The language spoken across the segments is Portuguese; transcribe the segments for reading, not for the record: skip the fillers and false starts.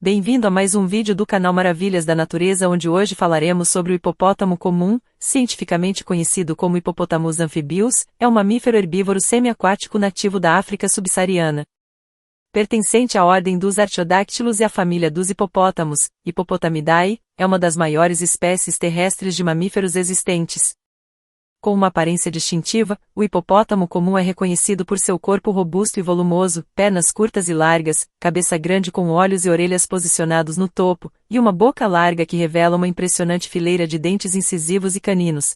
Bem-vindo a mais um vídeo do canal Maravilhas da Natureza, onde hoje falaremos sobre o hipopótamo comum, cientificamente conhecido como Hippopotamus amphibius, é um mamífero herbívoro semiaquático nativo da África subsaariana. Pertencente à ordem dos artiodactílos e à família dos hipopótamos, Hippopotamidae, é uma das maiores espécies terrestres de mamíferos existentes. Com uma aparência distintiva, o hipopótamo comum é reconhecido por seu corpo robusto e volumoso, pernas curtas e largas, cabeça grande com olhos e orelhas posicionados no topo, e uma boca larga que revela uma impressionante fileira de dentes incisivos e caninos.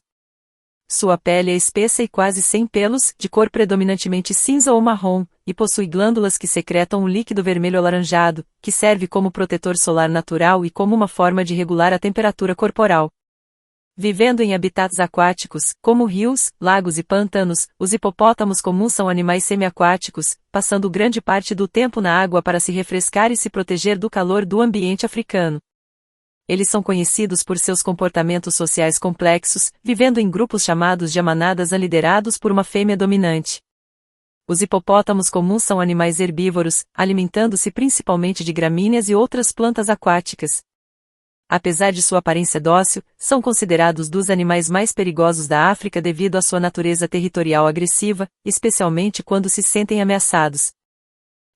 Sua pele é espessa e quase sem pelos, de cor predominantemente cinza ou marrom, e possui glândulas que secretam um líquido vermelho alaranjado, que serve como protetor solar natural e como uma forma de regular a temperatura corporal. Vivendo em habitats aquáticos, como rios, lagos e pântanos, os hipopótamos comuns são animais semiaquáticos, passando grande parte do tempo na água para se refrescar e se proteger do calor do ambiente africano. Eles são conhecidos por seus comportamentos sociais complexos, vivendo em grupos chamados de manadas liderados por uma fêmea dominante. Os hipopótamos comuns são animais herbívoros, alimentando-se principalmente de gramíneas e outras plantas aquáticas. Apesar de sua aparência dócil, são considerados dos animais mais perigosos da África devido à sua natureza territorial agressiva, especialmente quando se sentem ameaçados.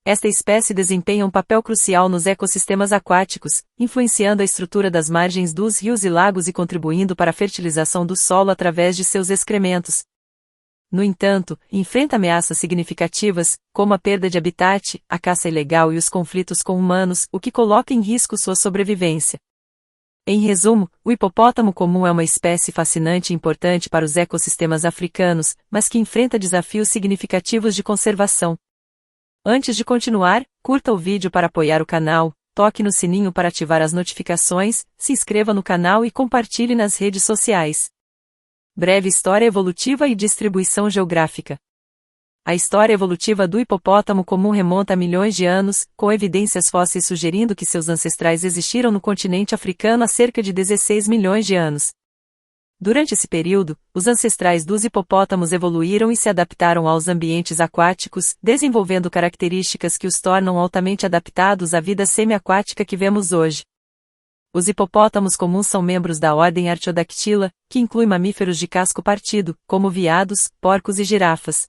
Esta espécie desempenha um papel crucial nos ecossistemas aquáticos, influenciando a estrutura das margens dos rios e lagos e contribuindo para a fertilização do solo através de seus excrementos. No entanto, enfrenta ameaças significativas, como a perda de habitat, a caça ilegal e os conflitos com humanos, o que coloca em risco sua sobrevivência. Em resumo, o hipopótamo comum é uma espécie fascinante e importante para os ecossistemas africanos, mas que enfrenta desafios significativos de conservação. Antes de continuar, curta o vídeo para apoiar o canal, toque no sininho para ativar as notificações, se inscreva no canal e compartilhe nas redes sociais. Breve história evolutiva e distribuição geográfica. A história evolutiva do hipopótamo comum remonta a milhões de anos, com evidências fósseis sugerindo que seus ancestrais existiram no continente africano há cerca de 16 milhões de anos. Durante esse período, os ancestrais dos hipopótamos evoluíram e se adaptaram aos ambientes aquáticos, desenvolvendo características que os tornam altamente adaptados à vida semiaquática que vemos hoje. Os hipopótamos comuns são membros da ordem Artiodactyla, que inclui mamíferos de casco partido, como veados, porcos e girafas.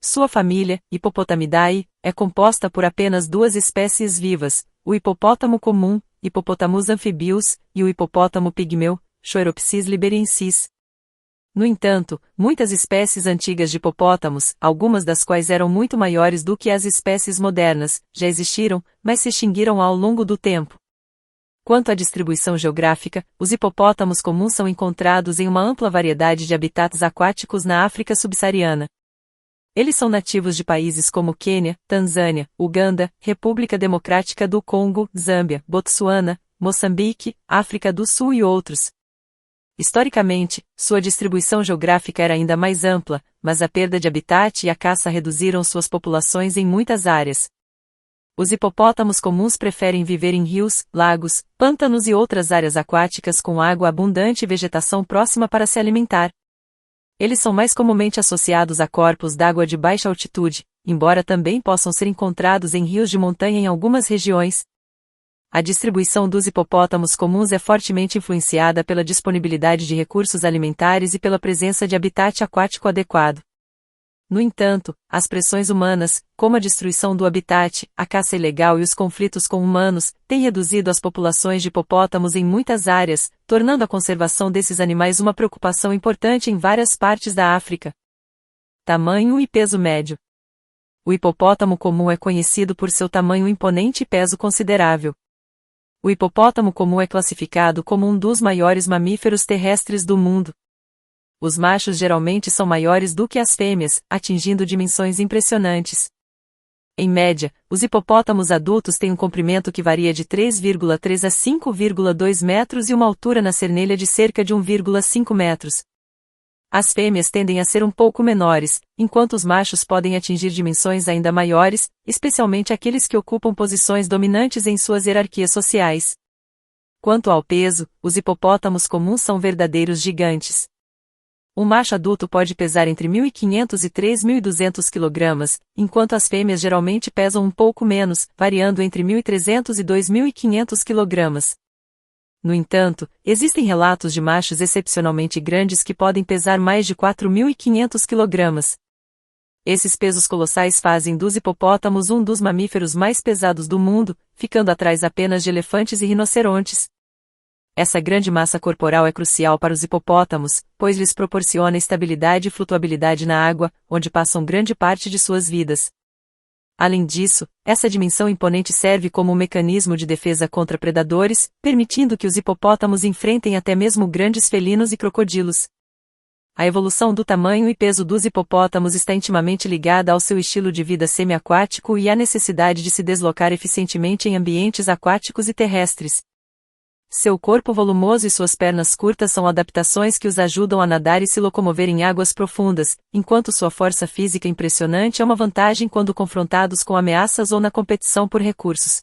Sua família, Hippopotamidae, é composta por apenas duas espécies vivas, o hipopótamo comum, Hippopotamus amphibius, e o hipopótamo pigmeu, Choeropsis liberiensis. No entanto, muitas espécies antigas de hipopótamos, algumas das quais eram muito maiores do que as espécies modernas, já existiram, mas se extinguiram ao longo do tempo. Quanto à distribuição geográfica, os hipopótamos comuns são encontrados em uma ampla variedade de habitats aquáticos na África subsaariana. Eles são nativos de países como Quênia, Tanzânia, Uganda, República Democrática do Congo, Zâmbia, Botsuana, Moçambique, África do Sul e outros. Historicamente, sua distribuição geográfica era ainda mais ampla, mas a perda de habitat e a caça reduziram suas populações em muitas áreas. Os hipopótamos comuns preferem viver em rios, lagos, pântanos e outras áreas aquáticas com água abundante e vegetação próxima para se alimentar. Eles são mais comumente associados a corpos d'água de baixa altitude, embora também possam ser encontrados em rios de montanha em algumas regiões. A distribuição dos hipopótamos comuns é fortemente influenciada pela disponibilidade de recursos alimentares e pela presença de habitat aquático adequado. No entanto, as pressões humanas, como a destruição do habitat, a caça ilegal e os conflitos com humanos, têm reduzido as populações de hipopótamos em muitas áreas, tornando a conservação desses animais uma preocupação importante em várias partes da África. Tamanho e peso médio. O hipopótamo comum é conhecido por seu tamanho imponente e peso considerável. O hipopótamo comum é classificado como um dos maiores mamíferos terrestres do mundo. Os machos geralmente são maiores do que as fêmeas, atingindo dimensões impressionantes. Em média, os hipopótamos adultos têm um comprimento que varia de 3,3 a 5,2 metros e uma altura na cernelha de cerca de 1,5 metros. As fêmeas tendem a ser um pouco menores, enquanto os machos podem atingir dimensões ainda maiores, especialmente aqueles que ocupam posições dominantes em suas hierarquias sociais. Quanto ao peso, os hipopótamos comuns são verdadeiros gigantes. Um macho adulto pode pesar entre 1.500 e 3.200 kg, enquanto as fêmeas geralmente pesam um pouco menos, variando entre 1.300 e 2.500 kg. No entanto, existem relatos de machos excepcionalmente grandes que podem pesar mais de 4.500 kg. Esses pesos colossais fazem dos hipopótamos um dos mamíferos mais pesados do mundo, ficando atrás apenas de elefantes e rinocerontes. Essa grande massa corporal é crucial para os hipopótamos, pois lhes proporciona estabilidade e flutuabilidade na água, onde passam grande parte de suas vidas. Além disso, essa dimensão imponente serve como um mecanismo de defesa contra predadores, permitindo que os hipopótamos enfrentem até mesmo grandes felinos e crocodilos. A evolução do tamanho e peso dos hipopótamos está intimamente ligada ao seu estilo de vida semiaquático e à necessidade de se deslocar eficientemente em ambientes aquáticos e terrestres. Seu corpo volumoso e suas pernas curtas são adaptações que os ajudam a nadar e se locomover em águas profundas, enquanto sua força física impressionante é uma vantagem quando confrontados com ameaças ou na competição por recursos.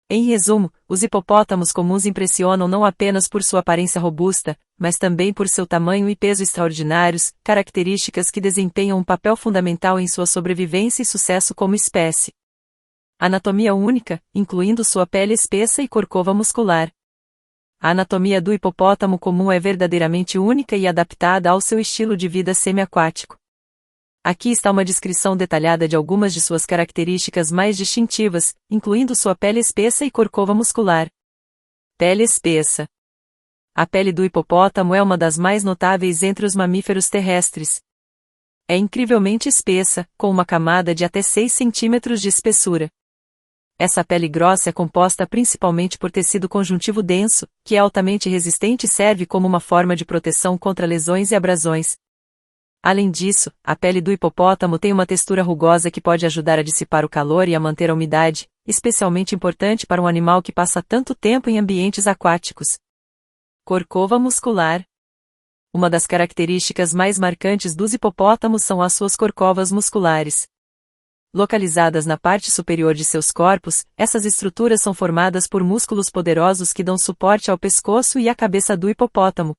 Em resumo, os hipopótamos comuns impressionam não apenas por sua aparência robusta, mas também por seu tamanho e peso extraordinários, características que desempenham um papel fundamental em sua sobrevivência e sucesso como espécie. Anatomia única, incluindo sua pele espessa e corcova muscular. A anatomia do hipopótamo comum é verdadeiramente única e adaptada ao seu estilo de vida semiaquático. Aqui está uma descrição detalhada de algumas de suas características mais distintivas, incluindo sua pele espessa e corcova muscular. Pele espessa. A pele do hipopótamo é uma das mais notáveis entre os mamíferos terrestres. É incrivelmente espessa, com uma camada de até 6 centímetros de espessura. Essa pele grossa é composta principalmente por tecido conjuntivo denso, que é altamente resistente e serve como uma forma de proteção contra lesões e abrasões. Além disso, a pele do hipopótamo tem uma textura rugosa que pode ajudar a dissipar o calor e a manter a umidade, especialmente importante para um animal que passa tanto tempo em ambientes aquáticos. Corcova muscular. Uma das características mais marcantes dos hipopótamos são as suas corcovas musculares. Localizadas na parte superior de seus corpos, essas estruturas são formadas por músculos poderosos que dão suporte ao pescoço e à cabeça do hipopótamo.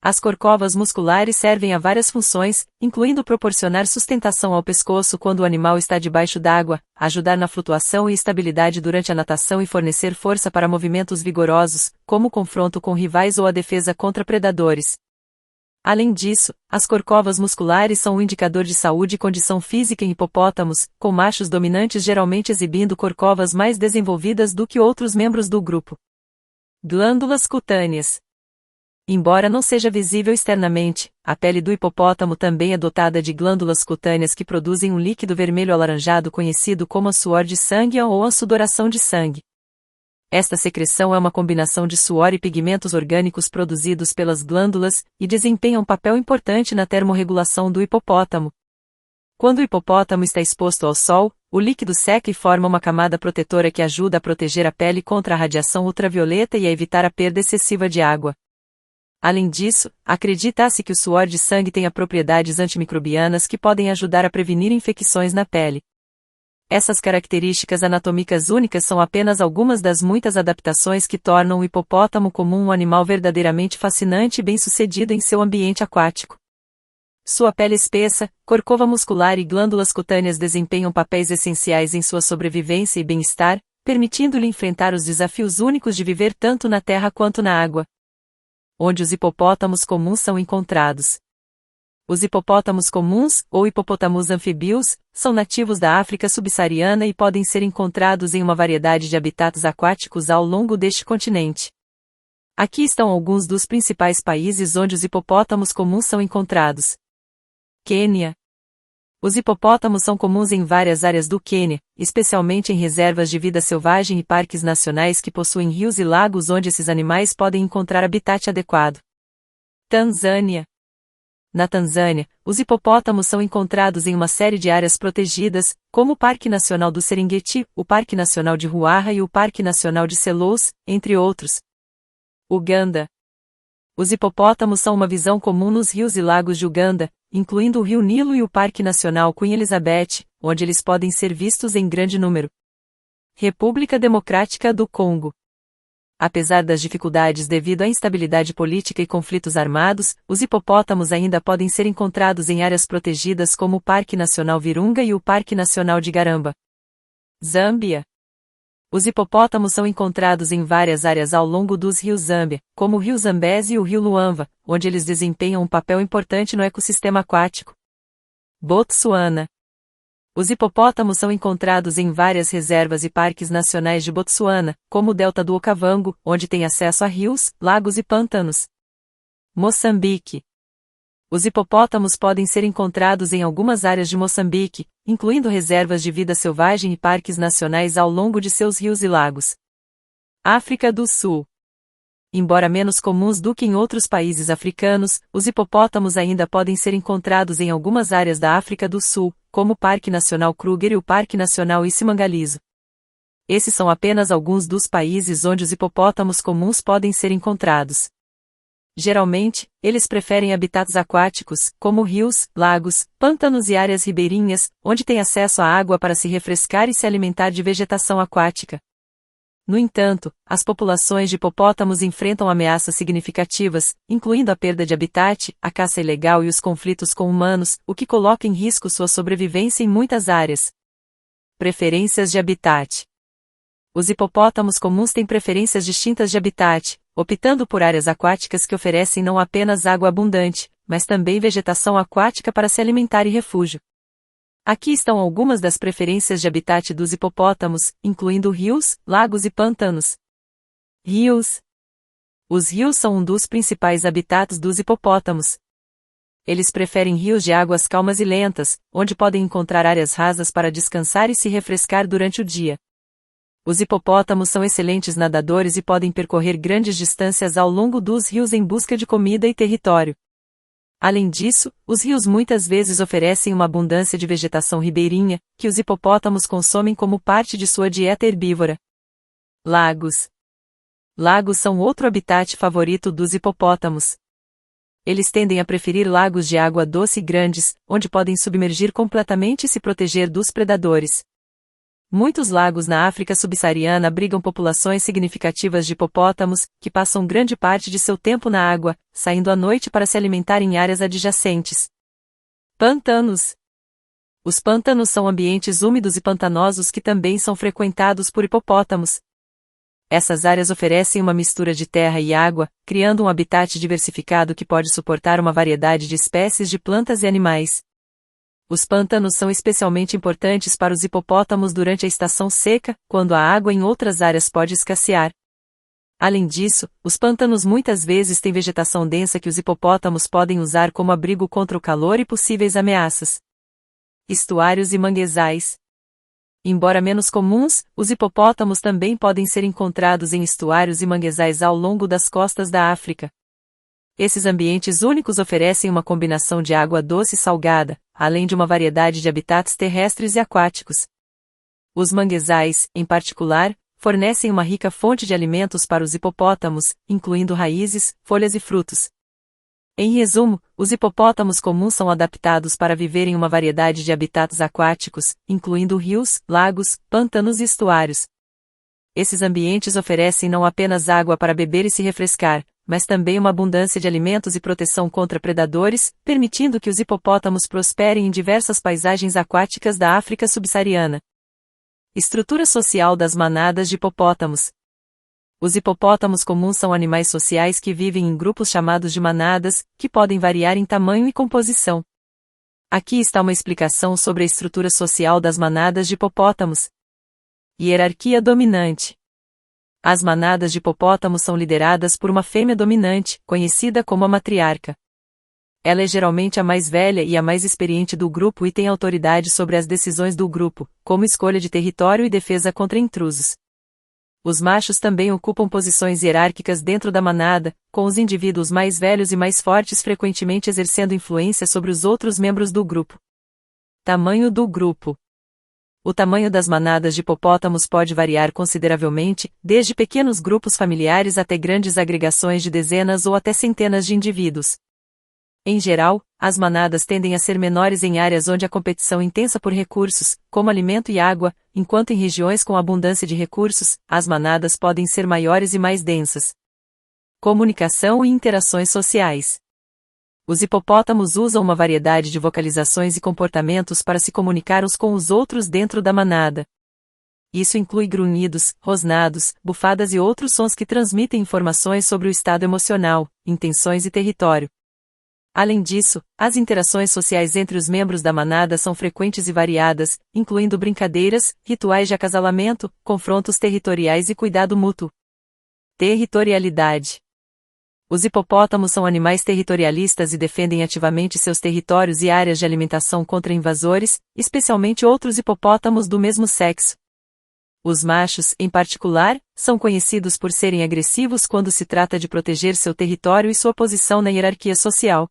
As corcovas musculares servem a várias funções, incluindo proporcionar sustentação ao pescoço quando o animal está debaixo d'água, ajudar na flutuação e estabilidade durante a natação e fornecer força para movimentos vigorosos, como o confronto com rivais ou a defesa contra predadores. Além disso, as corcovas musculares são um indicador de saúde e condição física em hipopótamos, com machos dominantes geralmente exibindo corcovas mais desenvolvidas do que outros membros do grupo. Glândulas cutâneas. Embora não seja visível externamente, a pele do hipopótamo também é dotada de glândulas cutâneas que produzem um líquido vermelho alaranjado conhecido como suor de sangue ou sudoração de sangue. Esta secreção é uma combinação de suor e pigmentos orgânicos produzidos pelas glândulas, e desempenha um papel importante na termorregulação do hipopótamo. Quando o hipopótamo está exposto ao sol, o líquido seca e forma uma camada protetora que ajuda a proteger a pele contra a radiação ultravioleta e a evitar a perda excessiva de água. Além disso, acredita-se que o suor de sangue tenha propriedades antimicrobianas que podem ajudar a prevenir infecções na pele. Essas características anatômicas únicas são apenas algumas das muitas adaptações que tornam o hipopótamo comum um animal verdadeiramente fascinante e bem-sucedido em seu ambiente aquático. Sua pele espessa, corcova muscular e glândulas cutâneas desempenham papéis essenciais em sua sobrevivência e bem-estar, permitindo-lhe enfrentar os desafios únicos de viver tanto na terra quanto na água. Onde os hipopótamos comuns são encontrados. Os hipopótamos comuns, ou hippopotamus amphibius, são nativos da África subsaariana e podem ser encontrados em uma variedade de habitats aquáticos ao longo deste continente. Aqui estão alguns dos principais países onde os hipopótamos comuns são encontrados. Quênia. Os hipopótamos são comuns em várias áreas do Quênia, especialmente em reservas de vida selvagem e parques nacionais que possuem rios e lagos onde esses animais podem encontrar habitat adequado. Tanzânia. Na Tanzânia, os hipopótamos são encontrados em uma série de áreas protegidas, como o Parque Nacional do Serengeti, o Parque Nacional de Ruaha e o Parque Nacional de Selous, entre outros. Uganda. Os hipopótamos são uma visão comum nos rios e lagos de Uganda, incluindo o Rio Nilo e o Parque Nacional Queen Elizabeth, onde eles podem ser vistos em grande número. República Democrática do Congo. Apesar das dificuldades devido à instabilidade política e conflitos armados, os hipopótamos ainda podem ser encontrados em áreas protegidas como o Parque Nacional Virunga e o Parque Nacional de Garamba. Zâmbia. Os hipopótamos são encontrados em várias áreas ao longo dos rios Zâmbia, como o rio Zambeze e o rio Luamba, onde eles desempenham um papel importante no ecossistema aquático. Botsuana. Os hipopótamos são encontrados em várias reservas e parques nacionais de Botsuana, como o Delta do Okavango, onde tem acesso a rios, lagos e pântanos. Moçambique. Os hipopótamos podem ser encontrados em algumas áreas de Moçambique, incluindo reservas de vida selvagem e parques nacionais ao longo de seus rios e lagos. África do Sul. Embora menos comuns do que em outros países africanos, os hipopótamos ainda podem ser encontrados em algumas áreas da África do Sul, como o Parque Nacional Kruger e o Parque Nacional Isimangaliso. Esses são apenas alguns dos países onde os hipopótamos comuns podem ser encontrados. Geralmente, eles preferem habitats aquáticos, como rios, lagos, pântanos e áreas ribeirinhas, onde têm acesso à água para se refrescar e se alimentar de vegetação aquática. No entanto, as populações de hipopótamos enfrentam ameaças significativas, incluindo a perda de habitat, a caça ilegal e os conflitos com humanos, o que coloca em risco sua sobrevivência em muitas áreas. Preferências de habitat. Os hipopótamos comuns têm preferências distintas de habitat, optando por áreas aquáticas que oferecem não apenas água abundante, mas também vegetação aquática para se alimentar e refúgio. Aqui estão algumas das preferências de habitat dos hipopótamos, incluindo rios, lagos e pântanos. Rios. Os rios são um dos principais habitats dos hipopótamos. Eles preferem rios de águas calmas e lentas, onde podem encontrar áreas rasas para descansar e se refrescar durante o dia. Os hipopótamos são excelentes nadadores e podem percorrer grandes distâncias ao longo dos rios em busca de comida e território. Além disso, os rios muitas vezes oferecem uma abundância de vegetação ribeirinha, que os hipopótamos consomem como parte de sua dieta herbívora. Lagos. Lagos são outro habitat favorito dos hipopótamos. Eles tendem a preferir lagos de água doce e grandes, onde podem submergir completamente e se proteger dos predadores. Muitos lagos na África subsaariana abrigam populações significativas de hipopótamos, que passam grande parte de seu tempo na água, saindo à noite para se alimentar em áreas adjacentes. Pântanos. Os pântanos são ambientes úmidos e pantanosos que também são frequentados por hipopótamos. Essas áreas oferecem uma mistura de terra e água, criando um habitat diversificado que pode suportar uma variedade de espécies de plantas e animais. Os pântanos são especialmente importantes para os hipopótamos durante a estação seca, quando a água em outras áreas pode escassear. Além disso, os pântanos muitas vezes têm vegetação densa que os hipopótamos podem usar como abrigo contra o calor e possíveis ameaças. Estuários e manguezais. Embora menos comuns, os hipopótamos também podem ser encontrados em estuários e manguezais ao longo das costas da África. Esses ambientes únicos oferecem uma combinação de água doce e salgada, além de uma variedade de habitats terrestres e aquáticos. Os manguezais, em particular, fornecem uma rica fonte de alimentos para os hipopótamos, incluindo raízes, folhas e frutos. Em resumo, os hipopótamos comuns são adaptados para viver em uma variedade de habitats aquáticos, incluindo rios, lagos, pântanos e estuários. Esses ambientes oferecem não apenas água para beber e se refrescar, mas também uma abundância de alimentos e proteção contra predadores, permitindo que os hipopótamos prosperem em diversas paisagens aquáticas da África subsaariana. Estrutura social das manadas de hipopótamos. Os hipopótamos comuns são animais sociais que vivem em grupos chamados de manadas, que podem variar em tamanho e composição. Aqui está uma explicação sobre a estrutura social das manadas de hipopótamos. Hierarquia dominante. As manadas de hipopótamos são lideradas por uma fêmea dominante, conhecida como a matriarca. Ela é geralmente a mais velha e a mais experiente do grupo e tem autoridade sobre as decisões do grupo, como escolha de território e defesa contra intrusos. Os machos também ocupam posições hierárquicas dentro da manada, com os indivíduos mais velhos e mais fortes frequentemente exercendo influência sobre os outros membros do grupo. Tamanho do grupo. O tamanho das manadas de hipopótamos pode variar consideravelmente, desde pequenos grupos familiares até grandes agregações de dezenas ou até centenas de indivíduos. Em geral, as manadas tendem a ser menores em áreas onde a competição intensa por recursos, como alimento e água, enquanto em regiões com abundância de recursos, as manadas podem ser maiores e mais densas. Comunicação e interações sociais. Os hipopótamos usam uma variedade de vocalizações e comportamentos para se comunicar uns com os outros dentro da manada. Isso inclui grunhidos, rosnados, bufadas e outros sons que transmitem informações sobre o estado emocional, intenções e território. Além disso, as interações sociais entre os membros da manada são frequentes e variadas, incluindo brincadeiras, rituais de acasalamento, confrontos territoriais e cuidado mútuo. Territorialidade. Os hipopótamos são animais territorialistas e defendem ativamente seus territórios e áreas de alimentação contra invasores, especialmente outros hipopótamos do mesmo sexo. Os machos, em particular, são conhecidos por serem agressivos quando se trata de proteger seu território e sua posição na hierarquia social.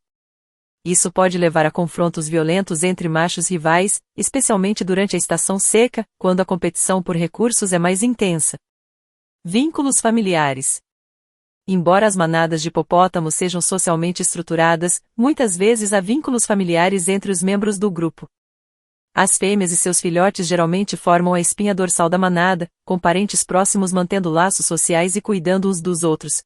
Isso pode levar a confrontos violentos entre machos rivais, especialmente durante a estação seca, quando a competição por recursos é mais intensa. Vínculos familiares. Embora as manadas de hipopótamos sejam socialmente estruturadas, muitas vezes há vínculos familiares entre os membros do grupo. As fêmeas e seus filhotes geralmente formam a espinha dorsal da manada, com parentes próximos mantendo laços sociais e cuidando uns dos outros.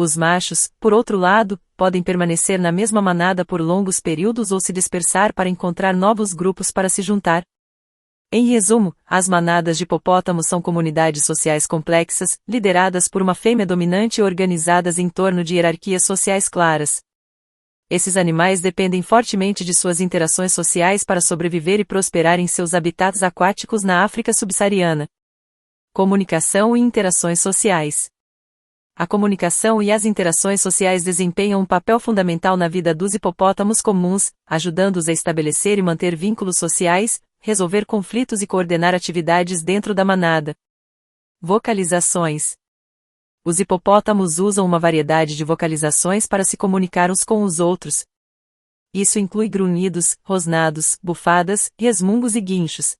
Os machos, por outro lado, podem permanecer na mesma manada por longos períodos ou se dispersar para encontrar novos grupos para se juntar. Em resumo, as manadas de hipopótamos são comunidades sociais complexas, lideradas por uma fêmea dominante e organizadas em torno de hierarquias sociais claras. Esses animais dependem fortemente de suas interações sociais para sobreviver e prosperar em seus habitats aquáticos na África subsaariana. Comunicação e interações sociais. A comunicação e as interações sociais desempenham um papel fundamental na vida dos hipopótamos comuns, ajudando-os a estabelecer e manter vínculos sociais, resolver conflitos e coordenar atividades dentro da manada. Vocalizações. Os hipopótamos usam uma variedade de vocalizações para se comunicar uns com os outros. Isso inclui grunhidos, rosnados, bufadas, resmungos e guinchos.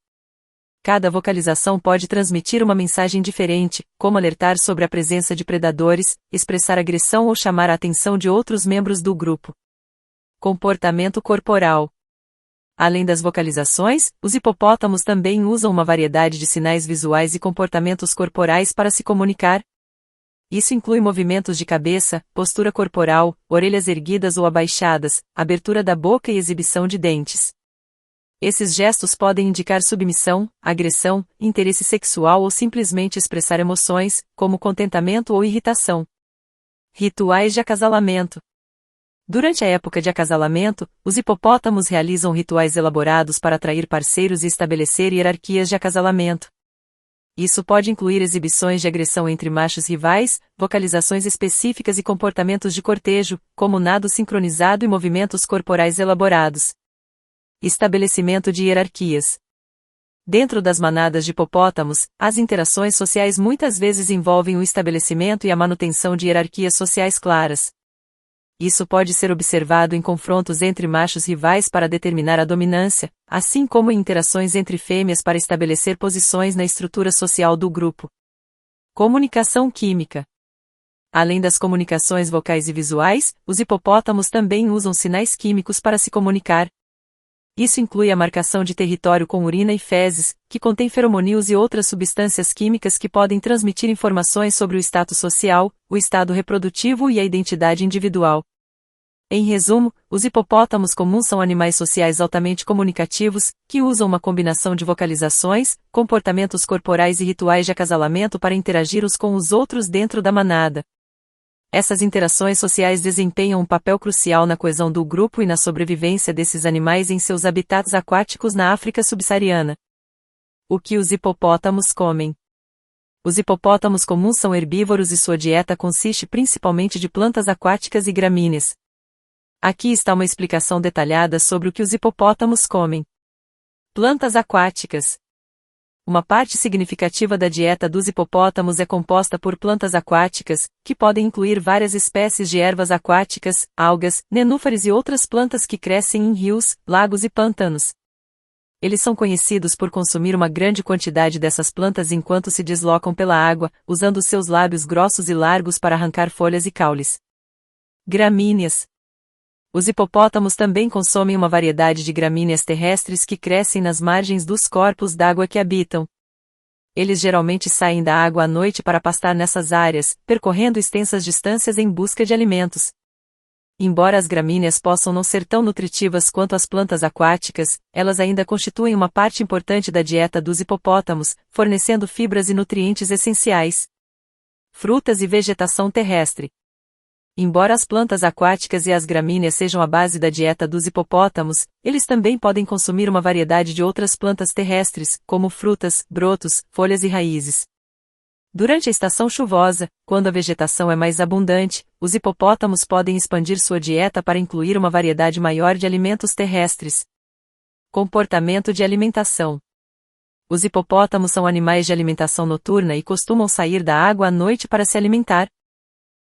Cada vocalização pode transmitir uma mensagem diferente, como alertar sobre a presença de predadores, expressar agressão ou chamar a atenção de outros membros do grupo. Comportamento corporal. Além das vocalizações, os hipopótamos também usam uma variedade de sinais visuais e comportamentos corporais para se comunicar. Isso inclui movimentos de cabeça, postura corporal, orelhas erguidas ou abaixadas, abertura da boca e exibição de dentes. Esses gestos podem indicar submissão, agressão, interesse sexual ou simplesmente expressar emoções, como contentamento ou irritação. Rituais de acasalamento. Durante a época de acasalamento, os hipopótamos realizam rituais elaborados para atrair parceiros e estabelecer hierarquias de acasalamento. Isso pode incluir exibições de agressão entre machos rivais, vocalizações específicas e comportamentos de cortejo, como nado sincronizado e movimentos corporais elaborados. Estabelecimento de hierarquias. Dentro das manadas de hipopótamos, as interações sociais muitas vezes envolvem o estabelecimento e a manutenção de hierarquias sociais claras. Isso pode ser observado em confrontos entre machos rivais para determinar a dominância, assim como em interações entre fêmeas para estabelecer posições na estrutura social do grupo. Comunicação química. Além das comunicações vocais e visuais, os hipopótamos também usam sinais químicos para se comunicar. Isso inclui a marcação de território com urina e fezes, que contém feromonídeos e outras substâncias químicas que podem transmitir informações sobre o status social, o estado reprodutivo e a identidade individual. Em resumo, os hipopótamos comuns são animais sociais altamente comunicativos, que usam uma combinação de vocalizações, comportamentos corporais e rituais de acasalamento para interagir uns com os outros dentro da manada. Essas interações sociais desempenham um papel crucial na coesão do grupo e na sobrevivência desses animais em seus habitats aquáticos na África subsaariana. O que os hipopótamos comem? Os hipopótamos comuns são herbívoros e sua dieta consiste principalmente de plantas aquáticas e gramíneas. Aqui está uma explicação detalhada sobre o que os hipopótamos comem. Plantas aquáticas. Uma parte significativa da dieta dos hipopótamos é composta por plantas aquáticas, que podem incluir várias espécies de ervas aquáticas, algas, nenúfares e outras plantas que crescem em rios, lagos e pântanos. Eles são conhecidos por consumir uma grande quantidade dessas plantas enquanto se deslocam pela água, usando seus lábios grossos e largos para arrancar folhas e caules. Gramíneas. Os hipopótamos também consomem uma variedade de gramíneas terrestres que crescem nas margens dos corpos d'água que habitam. Eles geralmente saem da água à noite para pastar nessas áreas, percorrendo extensas distâncias em busca de alimentos. Embora as gramíneas possam não ser tão nutritivas quanto as plantas aquáticas, elas ainda constituem uma parte importante da dieta dos hipopótamos, fornecendo fibras e nutrientes essenciais. Frutas e vegetação terrestre. Embora as plantas aquáticas e as gramíneas sejam a base da dieta dos hipopótamos, eles também podem consumir uma variedade de outras plantas terrestres, como frutas, brotos, folhas e raízes. Durante a estação chuvosa, quando a vegetação é mais abundante, os hipopótamos podem expandir sua dieta para incluir uma variedade maior de alimentos terrestres. Comportamento de alimentação. Os hipopótamos são animais de alimentação noturna e costumam sair da água à noite para se alimentar.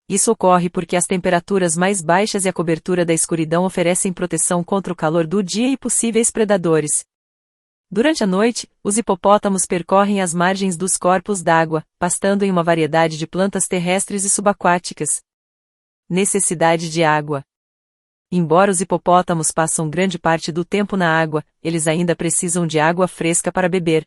Isso ocorre porque as temperaturas mais baixas e a cobertura da escuridão oferecem proteção contra o calor do dia e possíveis predadores. Durante a noite, os hipopótamos percorrem as margens dos corpos d'água, pastando em uma variedade de plantas terrestres e subaquáticas. Necessidade de água. Embora os hipopótamos passam grande parte do tempo na água, eles ainda precisam de água fresca para beber.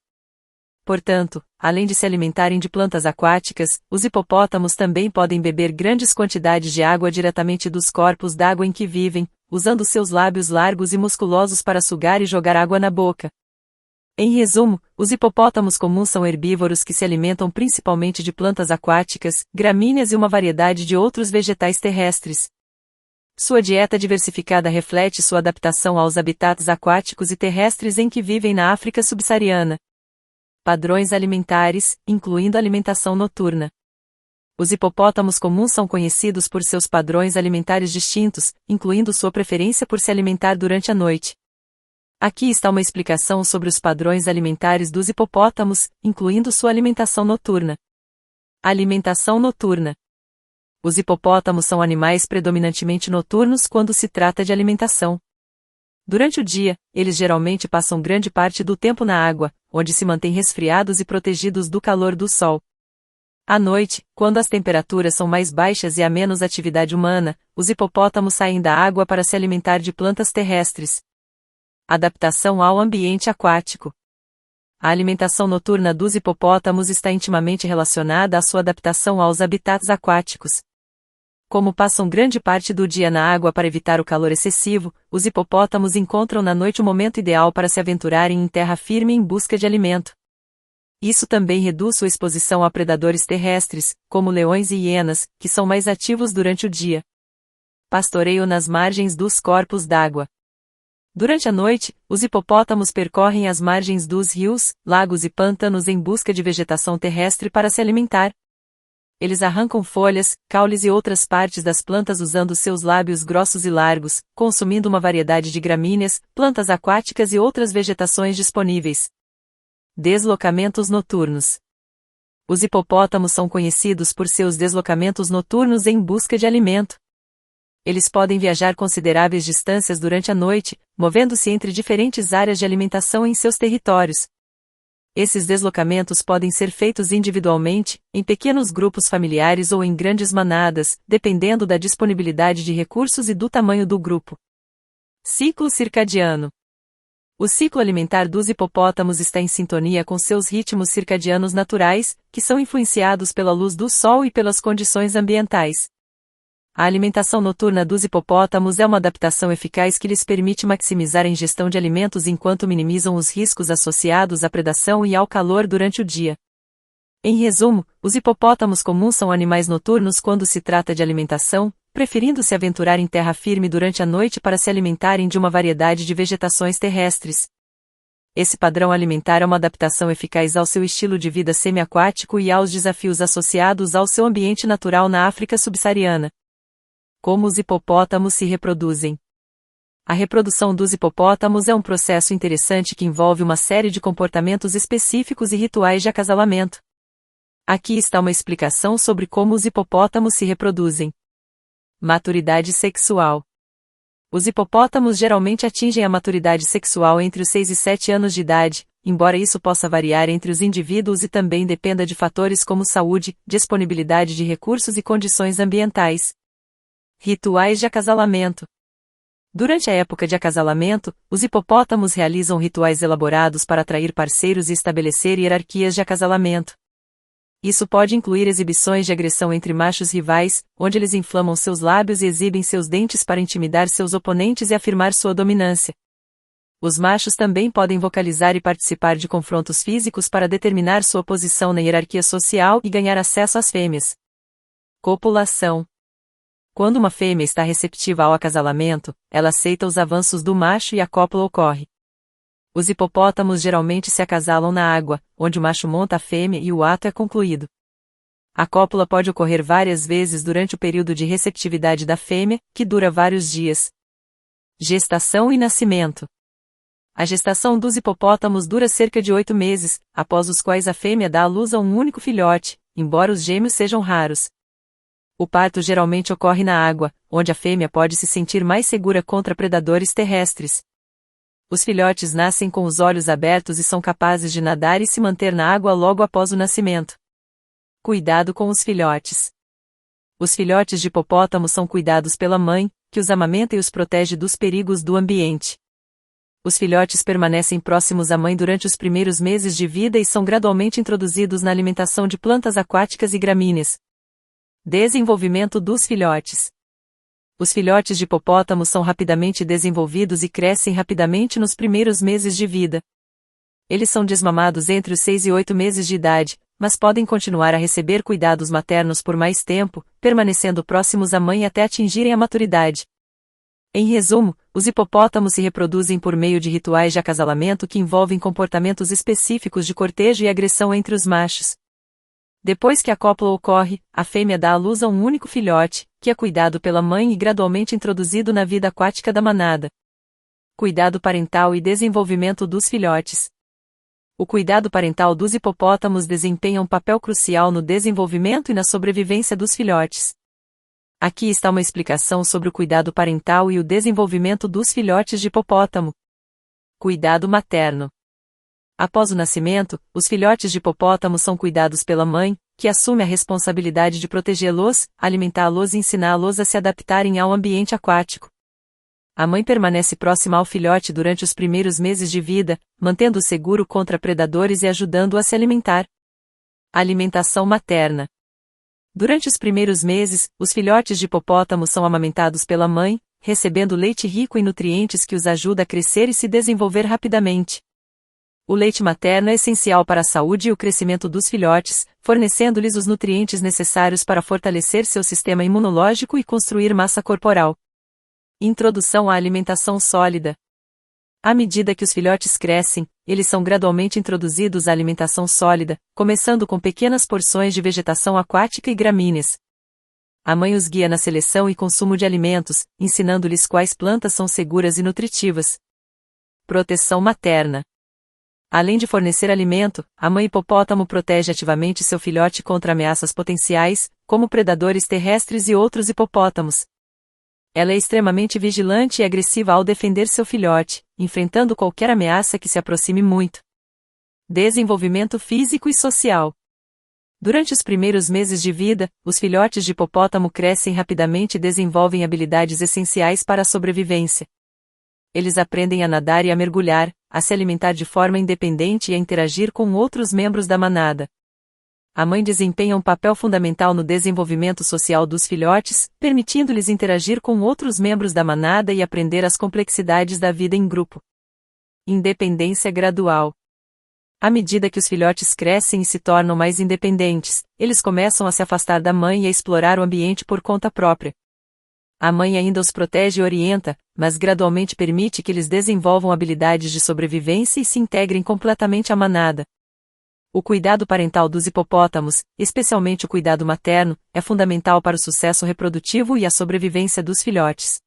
Portanto, além de se alimentarem de plantas aquáticas, os hipopótamos também podem beber grandes quantidades de água diretamente dos corpos d'água em que vivem, usando seus lábios largos e musculosos para sugar e jogar água na boca. Em resumo, os hipopótamos comuns são herbívoros que se alimentam principalmente de plantas aquáticas, gramíneas e uma variedade de outros vegetais terrestres. Sua dieta diversificada reflete sua adaptação aos habitats aquáticos e terrestres em que vivem na África subsaariana. Padrões alimentares, incluindo alimentação noturna. Os hipopótamos comuns são conhecidos por seus padrões alimentares distintos, incluindo sua preferência por se alimentar durante a noite. Aqui está uma explicação sobre os padrões alimentares dos hipopótamos, incluindo sua alimentação noturna. Alimentação noturna. Os hipopótamos são animais predominantemente noturnos quando se trata de alimentação. Durante o dia, eles geralmente passam grande parte do tempo na água, onde se mantêm resfriados e protegidos do calor do sol. À noite, quando as temperaturas são mais baixas e há menos atividade humana, os hipopótamos saem da água para se alimentar de plantas terrestres. Adaptação ao ambiente aquático. A alimentação noturna dos hipopótamos está intimamente relacionada à sua adaptação aos habitats aquáticos. Como passam grande parte do dia na água para evitar o calor excessivo, os hipopótamos encontram na noite o momento ideal para se aventurarem em terra firme em busca de alimento. Isso também reduz sua exposição a predadores terrestres, como leões e hienas, que são mais ativos durante o dia. Pastoreio nas margens dos corpos d'água. Durante a noite, os hipopótamos percorrem as margens dos rios, lagos e pântanos em busca de vegetação terrestre para se alimentar. Eles arrancam folhas, caules e outras partes das plantas usando seus lábios grossos e largos, consumindo uma variedade de gramíneas, plantas aquáticas e outras vegetações disponíveis. Deslocamentos noturnos. Os hipopótamos são conhecidos por seus deslocamentos noturnos em busca de alimento. Eles podem viajar consideráveis distâncias durante a noite, movendo-se entre diferentes áreas de alimentação em seus territórios. Esses deslocamentos podem ser feitos individualmente, em pequenos grupos familiares ou em grandes manadas, dependendo da disponibilidade de recursos e do tamanho do grupo. Ciclo circadiano. O ciclo alimentar dos hipopótamos está em sintonia com seus ritmos circadianos naturais, que são influenciados pela luz do sol e pelas condições ambientais. A alimentação noturna dos hipopótamos é uma adaptação eficaz que lhes permite maximizar a ingestão de alimentos enquanto minimizam os riscos associados à predação e ao calor durante o dia. Em resumo, os hipopótamos comuns são animais noturnos quando se trata de alimentação, preferindo se aventurar em terra firme durante a noite para se alimentarem de uma variedade de vegetações terrestres. Esse padrão alimentar é uma adaptação eficaz ao seu estilo de vida semiaquático e aos desafios associados ao seu ambiente natural na África subsaariana. Como os hipopótamos se reproduzem. A reprodução dos hipopótamos é um processo interessante que envolve uma série de comportamentos específicos e rituais de acasalamento. Aqui está uma explicação sobre como os hipopótamos se reproduzem. Maturidade sexual. Os hipopótamos geralmente atingem a maturidade sexual entre os 6 e 7 anos de idade, embora isso possa variar entre os indivíduos e também dependa de fatores como saúde, disponibilidade de recursos e condições ambientais. Rituais de acasalamento. Durante a época de acasalamento, os hipopótamos realizam rituais elaborados para atrair parceiros e estabelecer hierarquias de acasalamento. Isso pode incluir exibições de agressão entre machos rivais, onde eles inflamam seus lábios e exibem seus dentes para intimidar seus oponentes e afirmar sua dominância. Os machos também podem vocalizar e participar de confrontos físicos para determinar sua posição na hierarquia social e ganhar acesso às fêmeas. Copulação. Quando uma fêmea está receptiva ao acasalamento, ela aceita os avanços do macho e a cópula ocorre. Os hipopótamos geralmente se acasalam na água, onde o macho monta a fêmea e o ato é concluído. A cópula pode ocorrer várias vezes durante o período de receptividade da fêmea, que dura vários dias. Gestação e nascimento. A gestação dos hipopótamos dura cerca de 8 meses, após os quais a fêmea dá à luz a um único filhote, embora os gêmeos sejam raros. O parto geralmente ocorre na água, onde a fêmea pode se sentir mais segura contra predadores terrestres. Os filhotes nascem com os olhos abertos e são capazes de nadar e se manter na água logo após o nascimento. Cuidado com os filhotes. Os filhotes de hipopótamo são cuidados pela mãe, que os amamenta e os protege dos perigos do ambiente. Os filhotes permanecem próximos à mãe durante os primeiros meses de vida e são gradualmente introduzidos na alimentação de plantas aquáticas e gramíneas. Desenvolvimento dos filhotes. Os filhotes de hipopótamo são rapidamente desenvolvidos e crescem rapidamente nos primeiros meses de vida. Eles são desmamados entre os 6 e 8 meses de idade, mas podem continuar a receber cuidados maternos por mais tempo, permanecendo próximos à mãe até atingirem a maturidade. Em resumo, os hipopótamos se reproduzem por meio de rituais de acasalamento que envolvem comportamentos específicos de cortejo e agressão entre os machos. Depois que a cópula ocorre, a fêmea dá à luz a um único filhote, que é cuidado pela mãe e gradualmente introduzido na vida aquática da manada. Cuidado parental e desenvolvimento dos filhotes. O cuidado parental dos hipopótamos desempenha um papel crucial no desenvolvimento e na sobrevivência dos filhotes. Aqui está uma explicação sobre o cuidado parental e o desenvolvimento dos filhotes de hipopótamo. Cuidado materno. Após o nascimento, os filhotes de hipopótamo são cuidados pela mãe, que assume a responsabilidade de protegê-los, alimentá-los e ensiná-los a se adaptarem ao ambiente aquático. A mãe permanece próxima ao filhote durante os primeiros meses de vida, mantendo-o seguro contra predadores e ajudando-o a se alimentar. Alimentação materna. Durante os primeiros meses, os filhotes de hipopótamo são amamentados pela mãe, recebendo leite rico em nutrientes que os ajuda a crescer e se desenvolver rapidamente. O leite materno é essencial para a saúde e o crescimento dos filhotes, fornecendo-lhes os nutrientes necessários para fortalecer seu sistema imunológico e construir massa corporal. Introdução à alimentação sólida. À medida que os filhotes crescem, eles são gradualmente introduzidos à alimentação sólida, começando com pequenas porções de vegetação aquática e gramíneas. A mãe os guia na seleção e consumo de alimentos, ensinando-lhes quais plantas são seguras e nutritivas. Proteção materna. Além de fornecer alimento, a mãe hipopótamo protege ativamente seu filhote contra ameaças potenciais, como predadores terrestres e outros hipopótamos. Ela é extremamente vigilante e agressiva ao defender seu filhote, enfrentando qualquer ameaça que se aproxime muito. Desenvolvimento físico e social. Durante os primeiros meses de vida, os filhotes de hipopótamo crescem rapidamente e desenvolvem habilidades essenciais para a sobrevivência. Eles aprendem a nadar e a mergulhar, a se alimentar de forma independente e a interagir com outros membros da manada. A mãe desempenha um papel fundamental no desenvolvimento social dos filhotes, permitindo-lhes interagir com outros membros da manada e aprender as complexidades da vida em grupo. Independência gradual. À medida que os filhotes crescem e se tornam mais independentes, eles começam a se afastar da mãe e a explorar o ambiente por conta própria. A mãe ainda os protege e orienta, mas gradualmente permite que eles desenvolvam habilidades de sobrevivência e se integrem completamente à manada. O cuidado parental dos hipopótamos, especialmente o cuidado materno, é fundamental para o sucesso reprodutivo e a sobrevivência dos filhotes.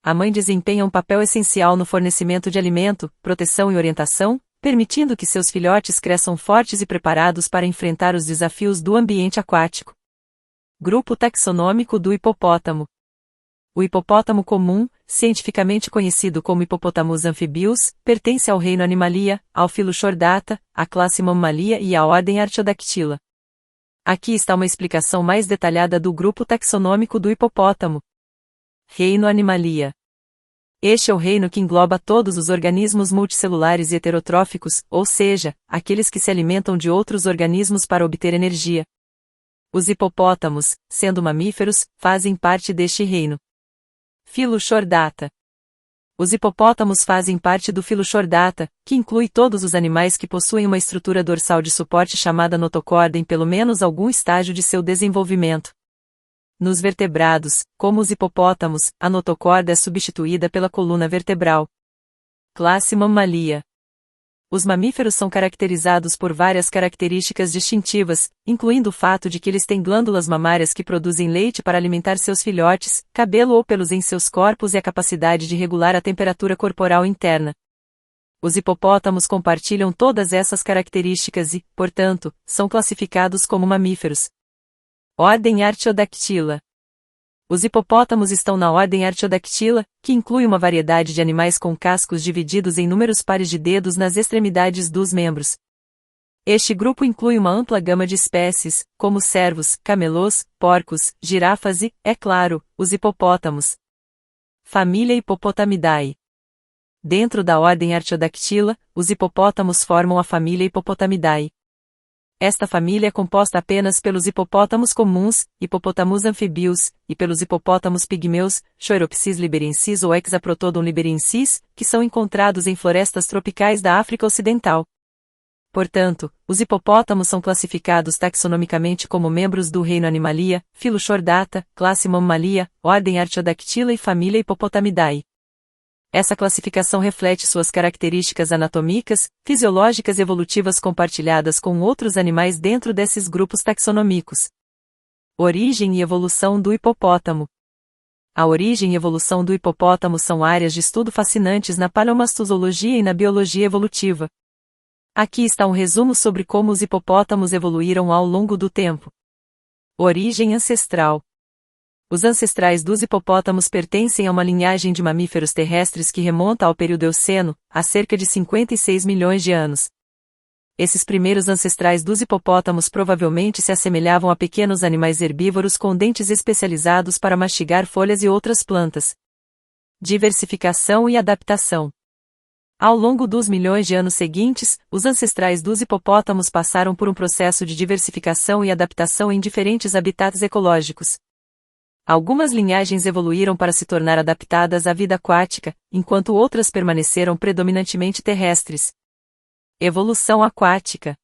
A mãe desempenha um papel essencial no fornecimento de alimento, proteção e orientação, permitindo que seus filhotes cresçam fortes e preparados para enfrentar os desafios do ambiente aquático. Grupo taxonômico do hipopótamo. O hipopótamo comum, cientificamente conhecido como Hippopotamus amphibius, pertence ao reino Animalia, ao filo Chordata, à classe Mammalia e à ordem Artiodactyla. Aqui está uma explicação mais detalhada do grupo taxonômico do hipopótamo. Reino Animalia. Este é o reino que engloba todos os organismos multicelulares e heterotróficos, ou seja, aqueles que se alimentam de outros organismos para obter energia. Os hipopótamos, sendo mamíferos, fazem parte deste reino. Filo Chordata. Os hipopótamos fazem parte do filo Chordata, que inclui todos os animais que possuem uma estrutura dorsal de suporte chamada notocorda em pelo menos algum estágio de seu desenvolvimento. Nos vertebrados, como os hipopótamos, a notocorda é substituída pela coluna vertebral. Classe Mammalia. Os mamíferos são caracterizados por várias características distintivas, incluindo o fato de que eles têm glândulas mamárias que produzem leite para alimentar seus filhotes, cabelo ou pelos em seus corpos e a capacidade de regular a temperatura corporal interna. Os hipopótamos compartilham todas essas características e, portanto, são classificados como mamíferos. Ordem Artiodactyla. Os hipopótamos estão na ordem Artiodactyla, que inclui uma variedade de animais com cascos divididos em números pares de dedos nas extremidades dos membros. Este grupo inclui uma ampla gama de espécies, como cervos, camelôs, porcos, girafas e, é claro, os hipopótamos. Família Hippopotamidae. Dentro da ordem Artiodactyla, os hipopótamos formam a família Hippopotamidae. Esta família é composta apenas pelos hipopótamos comuns, Hippopotamus amphibius, e pelos hipopótamos pigmeus, Choeropsis liberiensis ou Hexaprotodon liberiensis, que são encontrados em florestas tropicais da África Ocidental. Portanto, os hipopótamos são classificados taxonomicamente como membros do reino Animalia, filo Chordata, classe Mammalia, ordem Artiodactyla e família Hippopotamidae. Essa classificação reflete suas características anatomicas, fisiológicas e evolutivas compartilhadas com outros animais dentro desses grupos taxonômicos. Origem e evolução do hipopótamo. A origem e evolução do hipopótamo são áreas de estudo fascinantes na paleomastozologia e na biologia evolutiva. Aqui está um resumo sobre como os hipopótamos evoluíram ao longo do tempo. Origem ancestral. Os ancestrais dos hipopótamos pertencem a uma linhagem de mamíferos terrestres que remonta ao período Eoceno, há cerca de 56 milhões de anos. Esses primeiros ancestrais dos hipopótamos provavelmente se assemelhavam a pequenos animais herbívoros com dentes especializados para mastigar folhas e outras plantas. Diversificação e adaptação. Ao longo dos milhões de anos seguintes, os ancestrais dos hipopótamos passaram por um processo de diversificação e adaptação em diferentes habitats ecológicos. Algumas linhagens evoluíram para se tornar adaptadas à vida aquática, enquanto outras permaneceram predominantemente terrestres. Evolução aquática.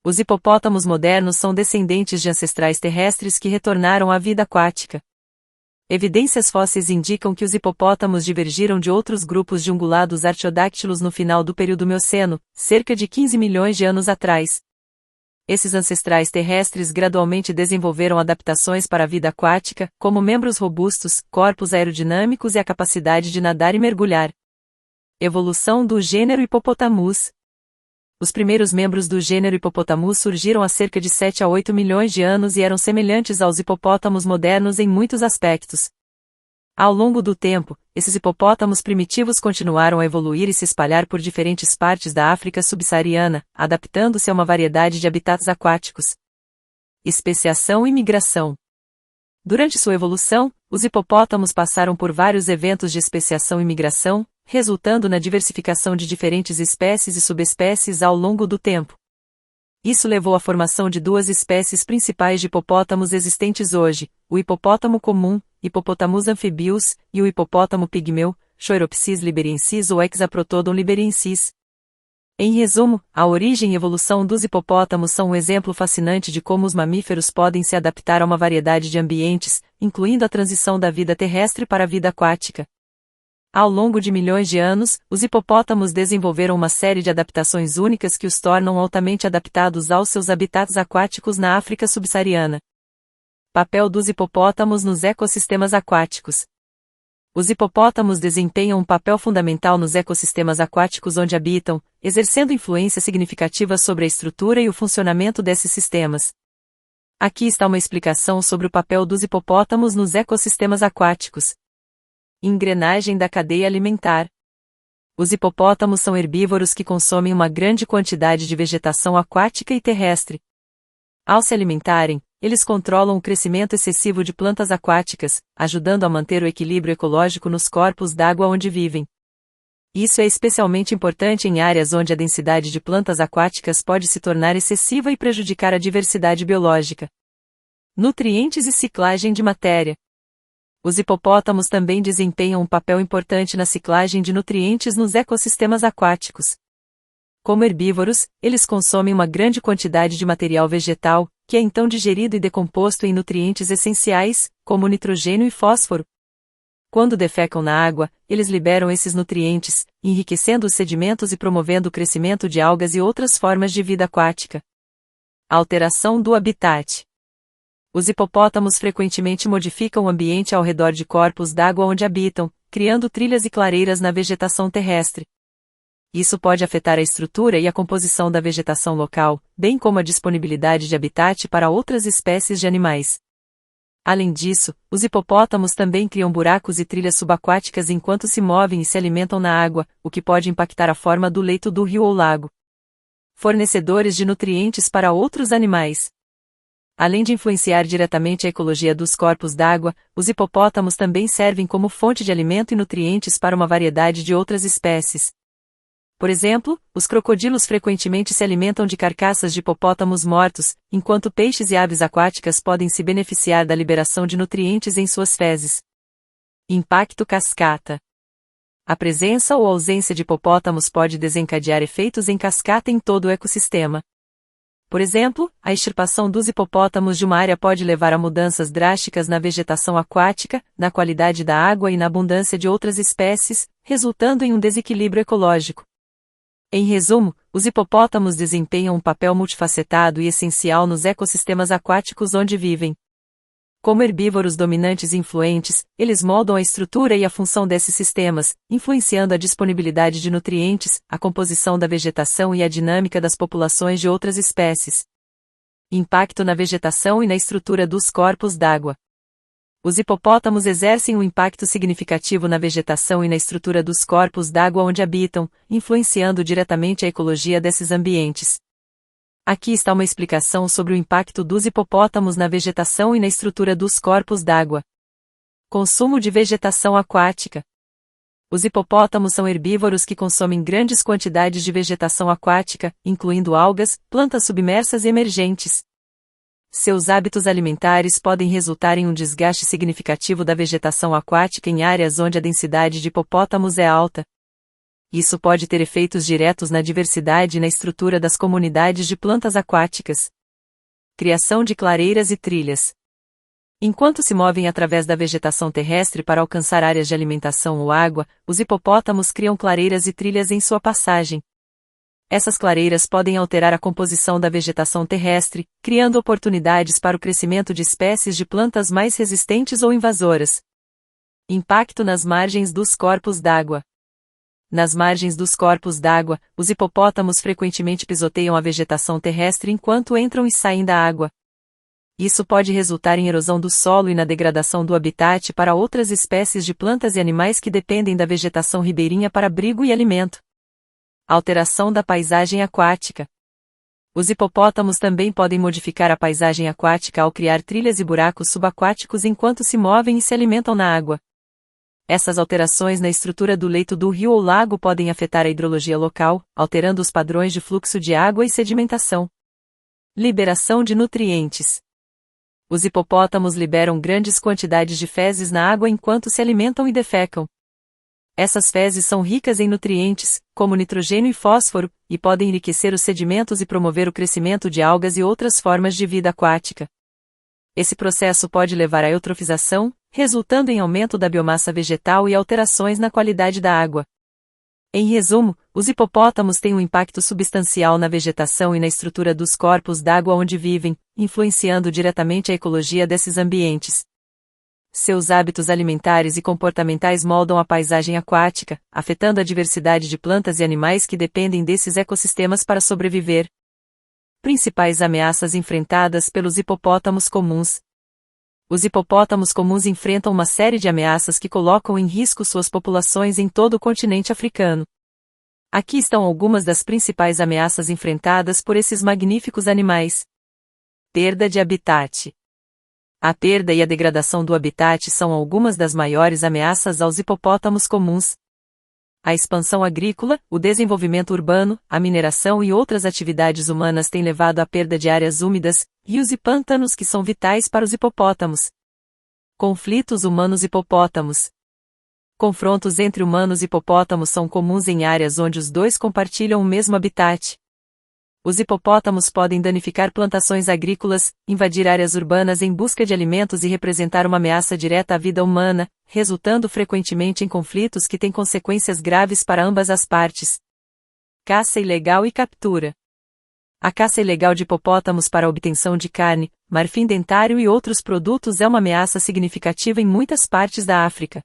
Os hipopótamos modernos são descendentes de ancestrais terrestres que retornaram à vida aquática. Evidências fósseis indicam que os hipopótamos divergiram de outros grupos de ungulados artiodáctilos no final do período Mioceno, cerca de 15 milhões de anos atrás. Esses ancestrais terrestres gradualmente desenvolveram adaptações para a vida aquática, como membros robustos, corpos aerodinâmicos e a capacidade de nadar e mergulhar. Evolução do gênero Hippopotamus. Os primeiros membros do gênero Hippopotamus surgiram há cerca de 7 a 8 milhões de anos e eram semelhantes aos hipopótamos modernos em muitos aspectos. Ao longo do tempo, esses hipopótamos primitivos continuaram a evoluir e se espalhar por diferentes partes da África subsaariana, adaptando-se a uma variedade de habitats aquáticos. Especiação e migração. Durante sua evolução, os hipopótamos passaram por vários eventos de especiação e migração, resultando na diversificação de diferentes espécies e subespécies ao longo do tempo. Isso levou à formação de duas espécies principais de hipopótamos existentes hoje, o hipopótamo comum, Hippopotamus amphibius, e o hipopótamo pigmeu, Choeropsis liberiensis ou Hexaprotodon liberiensis. Em resumo, a origem e evolução dos hipopótamos são um exemplo fascinante de como os mamíferos podem se adaptar a uma variedade de ambientes, incluindo a transição da vida terrestre para a vida aquática. Ao longo de milhões de anos, os hipopótamos desenvolveram uma série de adaptações únicas que os tornam altamente adaptados aos seus habitats aquáticos na África subsaariana. Papel dos hipopótamos nos ecossistemas aquáticos. Os hipopótamos desempenham um papel fundamental nos ecossistemas aquáticos onde habitam, exercendo influência significativa sobre a estrutura e o funcionamento desses sistemas. Aqui está uma explicação sobre o papel dos hipopótamos nos ecossistemas aquáticos. Engrenagem da cadeia alimentar. Os hipopótamos são herbívoros que consomem uma grande quantidade de vegetação aquática e terrestre. Ao se alimentarem, eles controlam o crescimento excessivo de plantas aquáticas, ajudando a manter o equilíbrio ecológico nos corpos d'água onde vivem. Isso é especialmente importante em áreas onde a densidade de plantas aquáticas pode se tornar excessiva e prejudicar a diversidade biológica. Nutrientes e ciclagem de matéria. Os hipopótamos também desempenham um papel importante na ciclagem de nutrientes nos ecossistemas aquáticos. Como herbívoros, eles consomem uma grande quantidade de material vegetal, que é então digerido e decomposto em nutrientes essenciais, como nitrogênio e fósforo. Quando defecam na água, eles liberam esses nutrientes, enriquecendo os sedimentos e promovendo o crescimento de algas e outras formas de vida aquática. Alteração do habitat. Os hipopótamos frequentemente modificam o ambiente ao redor de corpos d'água onde habitam, criando trilhas e clareiras na vegetação terrestre. Isso pode afetar a estrutura e a composição da vegetação local, bem como a disponibilidade de habitat para outras espécies de animais. Além disso, os hipopótamos também criam buracos e trilhas subaquáticas enquanto se movem e se alimentam na água, o que pode impactar a forma do leito do rio ou lago. Fornecedores de nutrientes para outros animais. Além de influenciar diretamente a ecologia dos corpos d'água, os hipopótamos também servem como fonte de alimento e nutrientes para uma variedade de outras espécies. Por exemplo, os crocodilos frequentemente se alimentam de carcaças de hipopótamos mortos, enquanto peixes e aves aquáticas podem se beneficiar da liberação de nutrientes em suas fezes. Impacto cascata. A presença ou ausência de hipopótamos pode desencadear efeitos em cascata em todo o ecossistema. Por exemplo, a extirpação dos hipopótamos de uma área pode levar a mudanças drásticas na vegetação aquática, na qualidade da água e na abundância de outras espécies, resultando em um desequilíbrio ecológico. Em resumo, os hipopótamos desempenham um papel multifacetado e essencial nos ecossistemas aquáticos onde vivem. Como herbívoros dominantes e influentes, eles moldam a estrutura e a função desses sistemas, influenciando a disponibilidade de nutrientes, a composição da vegetação e a dinâmica das populações de outras espécies. Impacto na vegetação e na estrutura dos corpos d'água. Os hipopótamos exercem um impacto significativo na vegetação e na estrutura dos corpos d'água onde habitam, influenciando diretamente a ecologia desses ambientes. Aqui está uma explicação sobre o impacto dos hipopótamos na vegetação e na estrutura dos corpos d'água. Consumo de vegetação aquática. Os hipopótamos são herbívoros que consomem grandes quantidades de vegetação aquática, incluindo algas, plantas submersas e emergentes. Seus hábitos alimentares podem resultar em um desgaste significativo da vegetação aquática em áreas onde a densidade de hipopótamos é alta. Isso pode ter efeitos diretos na diversidade e na estrutura das comunidades de plantas aquáticas. Criação de clareiras e trilhas. Enquanto se movem através da vegetação terrestre para alcançar áreas de alimentação ou água, os hipopótamos criam clareiras e trilhas em sua passagem. Essas clareiras podem alterar a composição da vegetação terrestre, criando oportunidades para o crescimento de espécies de plantas mais resistentes ou invasoras. Impacto nas margens dos corpos d'água. Nas margens dos corpos d'água, os hipopótamos frequentemente pisoteiam a vegetação terrestre enquanto entram e saem da água. Isso pode resultar em erosão do solo e na degradação do habitat para outras espécies de plantas e animais que dependem da vegetação ribeirinha para abrigo e alimento. Alteração da paisagem aquática. Os hipopótamos também podem modificar a paisagem aquática ao criar trilhas e buracos subaquáticos enquanto se movem e se alimentam na água. Essas alterações na estrutura do leito do rio ou lago podem afetar a hidrologia local, alterando os padrões de fluxo de água e sedimentação. Liberação de nutrientes. Os hipopótamos liberam grandes quantidades de fezes na água enquanto se alimentam e defecam. Essas fezes são ricas em nutrientes, como nitrogênio e fósforo, e podem enriquecer os sedimentos e promover o crescimento de algas e outras formas de vida aquática. Esse processo pode levar à eutrofização, resultando em aumento da biomassa vegetal e alterações na qualidade da água. Em resumo, os hipopótamos têm um impacto substancial na vegetação e na estrutura dos corpos d'água onde vivem, influenciando diretamente a ecologia desses ambientes. Seus hábitos alimentares e comportamentais moldam a paisagem aquática, afetando a diversidade de plantas e animais que dependem desses ecossistemas para sobreviver. Principais ameaças enfrentadas pelos hipopótamos comuns. Os hipopótamos comuns enfrentam uma série de ameaças que colocam em risco suas populações em todo o continente africano. Aqui estão algumas das principais ameaças enfrentadas por esses magníficos animais. Perda de habitat. A perda e a degradação do habitat são algumas das maiores ameaças aos hipopótamos comuns. A expansão agrícola, o desenvolvimento urbano, a mineração e outras atividades humanas têm levado à perda de áreas úmidas, rios e pântanos que são vitais para os hipopótamos. Conflitos humanos-hipopótamos. Confrontos entre humanos e hipopótamos são comuns em áreas onde os dois compartilham o mesmo habitat. Os hipopótamos podem danificar plantações agrícolas, invadir áreas urbanas em busca de alimentos e representar uma ameaça direta à vida humana, resultando frequentemente em conflitos que têm consequências graves para ambas as partes. Caça ilegal e captura. A caça ilegal de hipopótamos para a obtenção de carne, marfim dentário e outros produtos é uma ameaça significativa em muitas partes da África.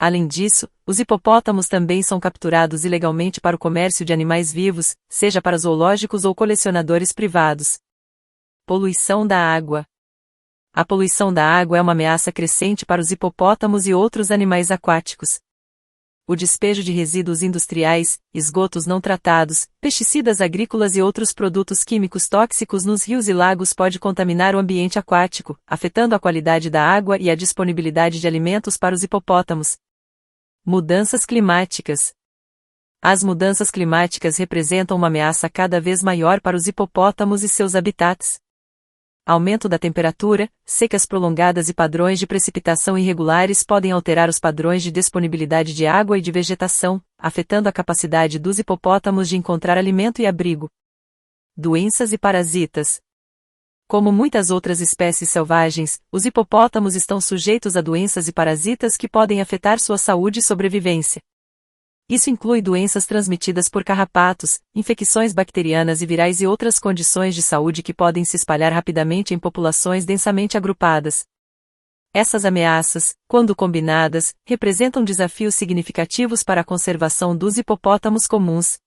Além disso, os hipopótamos também são capturados ilegalmente para o comércio de animais vivos, seja para zoológicos ou colecionadores privados. Poluição da água. A poluição da água é uma ameaça crescente para os hipopótamos e outros animais aquáticos. O despejo de resíduos industriais, esgotos não tratados, pesticidas agrícolas e outros produtos químicos tóxicos nos rios e lagos pode contaminar o ambiente aquático, afetando a qualidade da água e a disponibilidade de alimentos para os hipopótamos. Mudanças climáticas. As mudanças climáticas representam uma ameaça cada vez maior para os hipopótamos e seus habitats. Aumento da temperatura, secas prolongadas e padrões de precipitação irregulares podem alterar os padrões de disponibilidade de água e de vegetação, afetando a capacidade dos hipopótamos de encontrar alimento e abrigo. Doenças e parasitas. Como muitas outras espécies selvagens, os hipopótamos estão sujeitos a doenças e parasitas que podem afetar sua saúde e sobrevivência. Isso inclui doenças transmitidas por carrapatos, infecções bacterianas e virais e outras condições de saúde que podem se espalhar rapidamente em populações densamente agrupadas. Essas ameaças, quando combinadas, representam desafios significativos para a conservação dos hipopótamos comuns.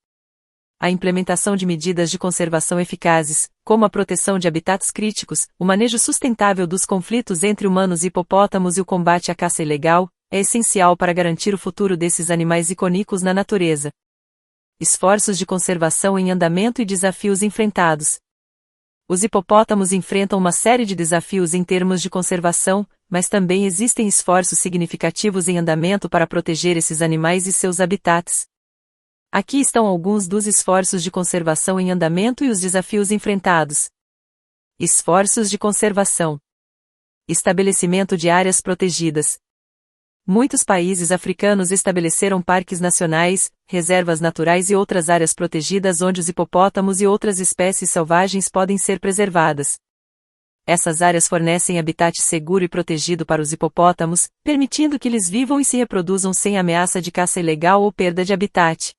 A implementação de medidas de conservação eficazes, como a proteção de habitats críticos, o manejo sustentável dos conflitos entre humanos e hipopótamos e o combate à caça ilegal, é essencial para garantir o futuro desses animais icônicos na natureza. Esforços de conservação em andamento e desafios enfrentados. Os hipopótamos enfrentam uma série de desafios em termos de conservação, mas também existem esforços significativos em andamento para proteger esses animais e seus habitats. Aqui estão alguns dos esforços de conservação em andamento e os desafios enfrentados. Esforços de conservação. Estabelecimento de áreas protegidas. Muitos países africanos estabeleceram parques nacionais, reservas naturais e outras áreas protegidas onde os hipopótamos e outras espécies selvagens podem ser preservadas. Essas áreas fornecem habitat seguro e protegido para os hipopótamos, permitindo que eles vivam e se reproduzam sem ameaça de caça ilegal ou perda de habitat.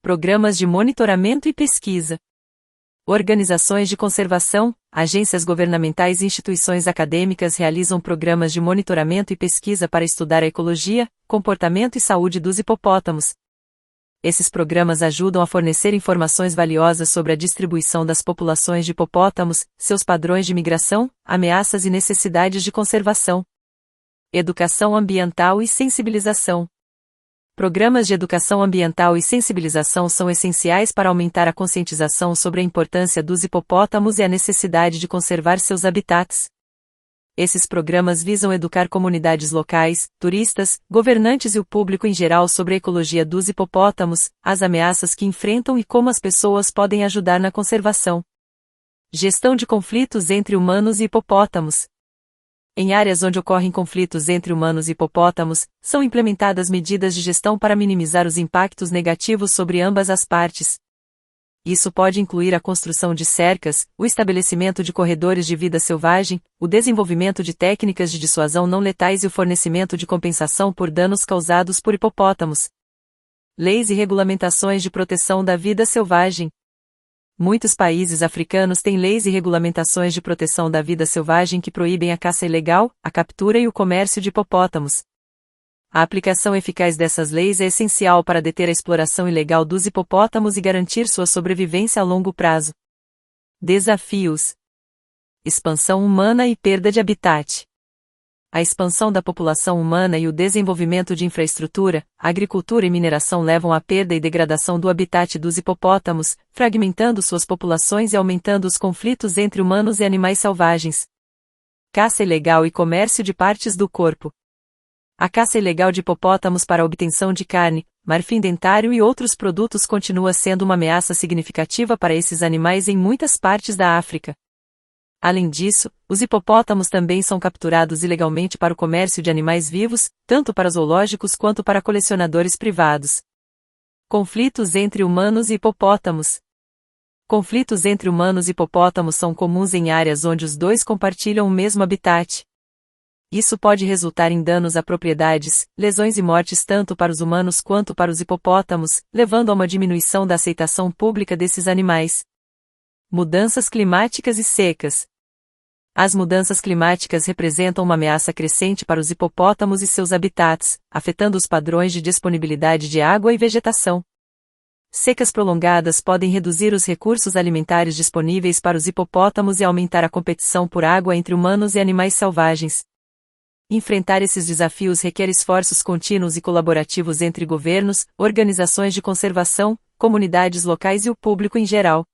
Programas de monitoramento e pesquisa. Organizações de conservação, agências governamentais e instituições acadêmicas realizam programas de monitoramento e pesquisa para estudar a ecologia, comportamento e saúde dos hipopótamos. Esses programas ajudam a fornecer informações valiosas sobre a distribuição das populações de hipopótamos, seus padrões de migração, ameaças e necessidades de conservação. Educação ambiental e sensibilização. Programas de educação ambiental e sensibilização são essenciais para aumentar a conscientização sobre a importância dos hipopótamos e a necessidade de conservar seus habitats. Esses programas visam educar comunidades locais, turistas, governantes e o público em geral sobre a ecologia dos hipopótamos, as ameaças que enfrentam e como as pessoas podem ajudar na conservação. Gestão de conflitos entre humanos e hipopótamos. Em áreas onde ocorrem conflitos entre humanos e hipopótamos, são implementadas medidas de gestão para minimizar os impactos negativos sobre ambas as partes. Isso pode incluir a construção de cercas, o estabelecimento de corredores de vida selvagem, o desenvolvimento de técnicas de dissuasão não letais e o fornecimento de compensação por danos causados por hipopótamos. Leis e regulamentações de proteção da vida selvagem. Muitos países africanos têm leis e regulamentações de proteção da vida selvagem que proíbem a caça ilegal, a captura e o comércio de hipopótamos. A aplicação eficaz dessas leis é essencial para deter a exploração ilegal dos hipopótamos e garantir sua sobrevivência a longo prazo. Desafios. Expansão humana e perda de habitat. A expansão da população humana e o desenvolvimento de infraestrutura, agricultura e mineração levam à perda e degradação do habitat dos hipopótamos, fragmentando suas populações e aumentando os conflitos entre humanos e animais selvagens. Caça ilegal e comércio de partes do corpo. A caça ilegal de hipopótamos para a obtenção de carne, marfim dentário e outros produtos continua sendo uma ameaça significativa para esses animais em muitas partes da África. Além disso, os hipopótamos também são capturados ilegalmente para o comércio de animais vivos, tanto para zoológicos quanto para colecionadores privados. Conflitos entre humanos e hipopótamos. Conflitos entre humanos e hipopótamos são comuns em áreas onde os dois compartilham o mesmo habitat. Isso pode resultar em danos a propriedades, lesões e mortes tanto para os humanos quanto para os hipopótamos, levando a uma diminuição da aceitação pública desses animais. Mudanças climáticas e secas. As mudanças climáticas representam uma ameaça crescente para os hipopótamos e seus habitats, afetando os padrões de disponibilidade de água e vegetação. Secas prolongadas podem reduzir os recursos alimentares disponíveis para os hipopótamos e aumentar a competição por água entre humanos e animais selvagens. Enfrentar esses desafios requer esforços contínuos e colaborativos entre governos, organizações de conservação, comunidades locais e o público em geral.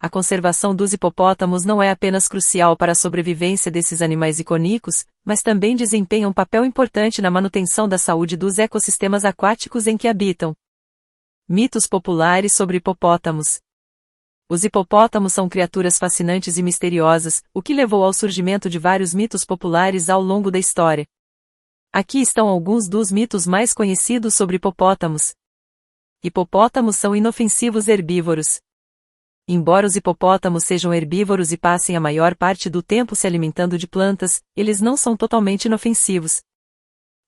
A conservação dos hipopótamos não é apenas crucial para a sobrevivência desses animais icônicos, mas também desempenha um papel importante na manutenção da saúde dos ecossistemas aquáticos em que habitam. Mitos populares sobre hipopótamos. Os hipopótamos são criaturas fascinantes e misteriosas, o que levou ao surgimento de vários mitos populares ao longo da história. Aqui estão alguns dos mitos mais conhecidos sobre hipopótamos. Hipopótamos são inofensivos herbívoros. Embora os hipopótamos sejam herbívoros e passem a maior parte do tempo se alimentando de plantas, eles não são totalmente inofensivos.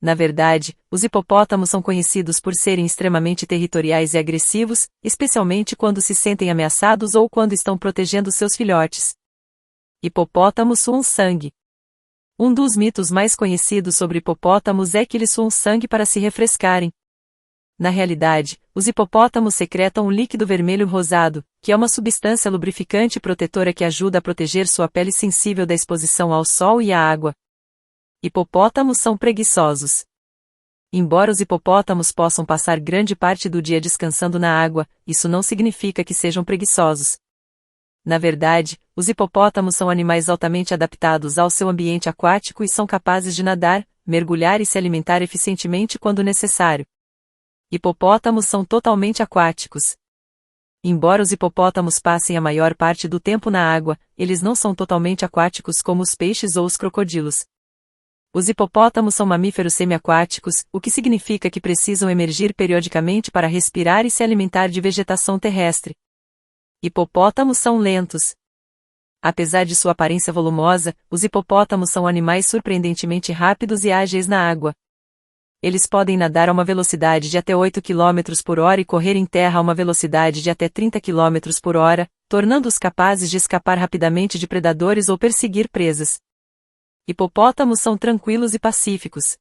Na verdade, os hipopótamos são conhecidos por serem extremamente territoriais e agressivos, especialmente quando se sentem ameaçados ou quando estão protegendo seus filhotes. Hipopótamos suam sangue. Um dos mitos mais conhecidos sobre hipopótamos é que eles suam sangue para se refrescarem. Na realidade, os hipopótamos secretam um líquido vermelho rosado, que é uma substância lubrificante e protetora que ajuda a proteger sua pele sensível da exposição ao sol e à água. Hipopótamos são preguiçosos. Embora os hipopótamos possam passar grande parte do dia descansando na água, isso não significa que sejam preguiçosos. Na verdade, os hipopótamos são animais altamente adaptados ao seu ambiente aquático e são capazes de nadar, mergulhar e se alimentar eficientemente quando necessário. Hipopótamos são totalmente aquáticos. Embora os hipopótamos passem a maior parte do tempo na água, eles não são totalmente aquáticos como os peixes ou os crocodilos. Os hipopótamos são mamíferos semiaquáticos, o que significa que precisam emergir periodicamente para respirar e se alimentar de vegetação terrestre. Hipopótamos são lentos. Apesar de sua aparência volumosa, os hipopótamos são animais surpreendentemente rápidos e ágeis na água. Eles podem nadar a uma velocidade de até 8 km por hora e correr em terra a uma velocidade de até 30 km por hora, tornando-os capazes de escapar rapidamente de predadores ou perseguir presas. Hipopótamos são tranquilos e pacíficos.